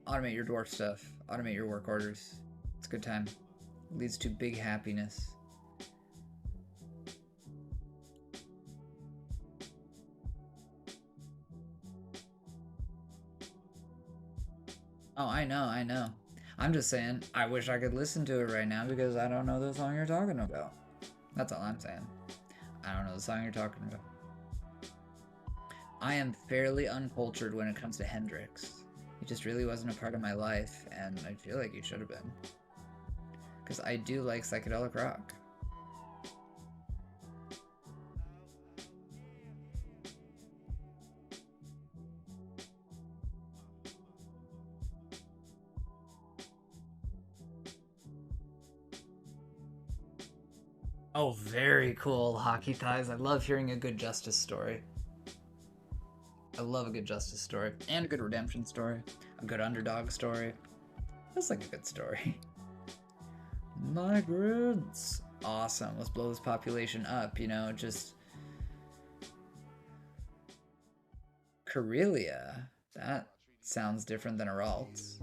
Automate your dwarf stuff. Automate your work orders. It's a good time. It leads to big happiness. Oh, I know. I'm just saying, I wish I could listen to it right now because I don't know the song you're talking about. That's all I'm saying. I don't know the song you're talking about. I am fairly uncultured when it comes to Hendrix. It just really wasn't a part of my life, and I feel like you should have been. Because I do like psychedelic rock. Oh, very cool, Hockey Thighs. I love hearing a good justice story. I love a good justice story. And a good redemption story. A good underdog story. That's like a good story. Migrants! Awesome. Let's blow this population up, you know, just... Karelia. That sounds different than Aralt's.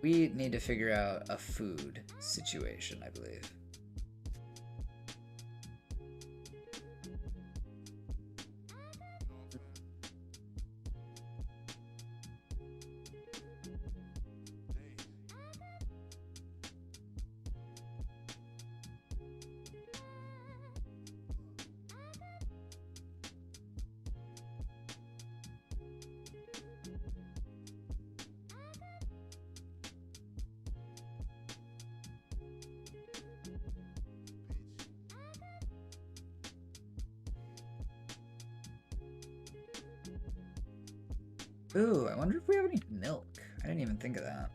We need to figure out a food situation, I believe. Ooh, I wonder if we have any milk. I didn't even think of that.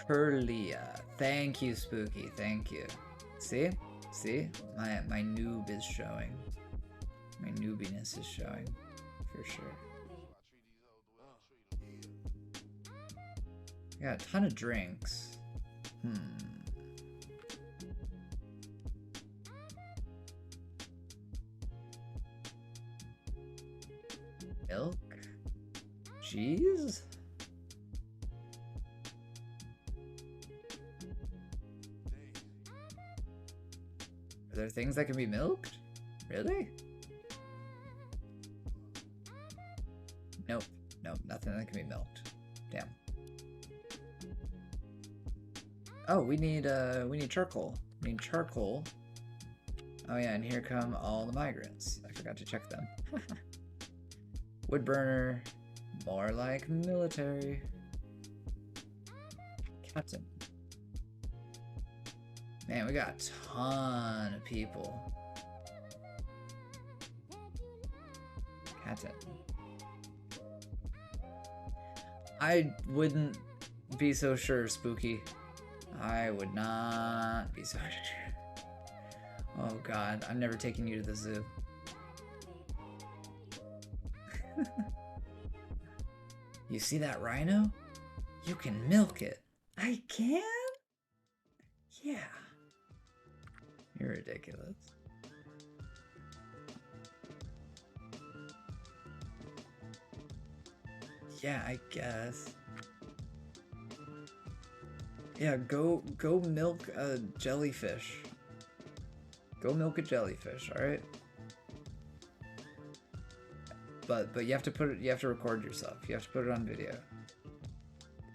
Curlia. Thank you, Spooky. Thank you. See? See? My noob is showing. My noobiness is showing. For sure. Got a ton of drinks. Milk? Cheese? Are there things that can be milked? Really? Nope. Nope, nothing that can be milked. Damn. Oh, we need charcoal. We need charcoal. Oh yeah, and here come all the migrants. I forgot to check them. Wood burner. More like military. Captain. Man, we got a ton of people. Captain. I wouldn't be so sure, Spooky. I would not be so sure. Oh god, I'm never taking you to the zoo. You see that rhino? You can milk it. I can? Yeah. You're ridiculous. Yeah, I guess. Yeah, go milk a jellyfish. Go milk a jellyfish, alright? But you have to record yourself. You have to put it on video.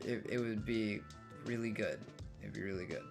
It would be really good. It'd be really good.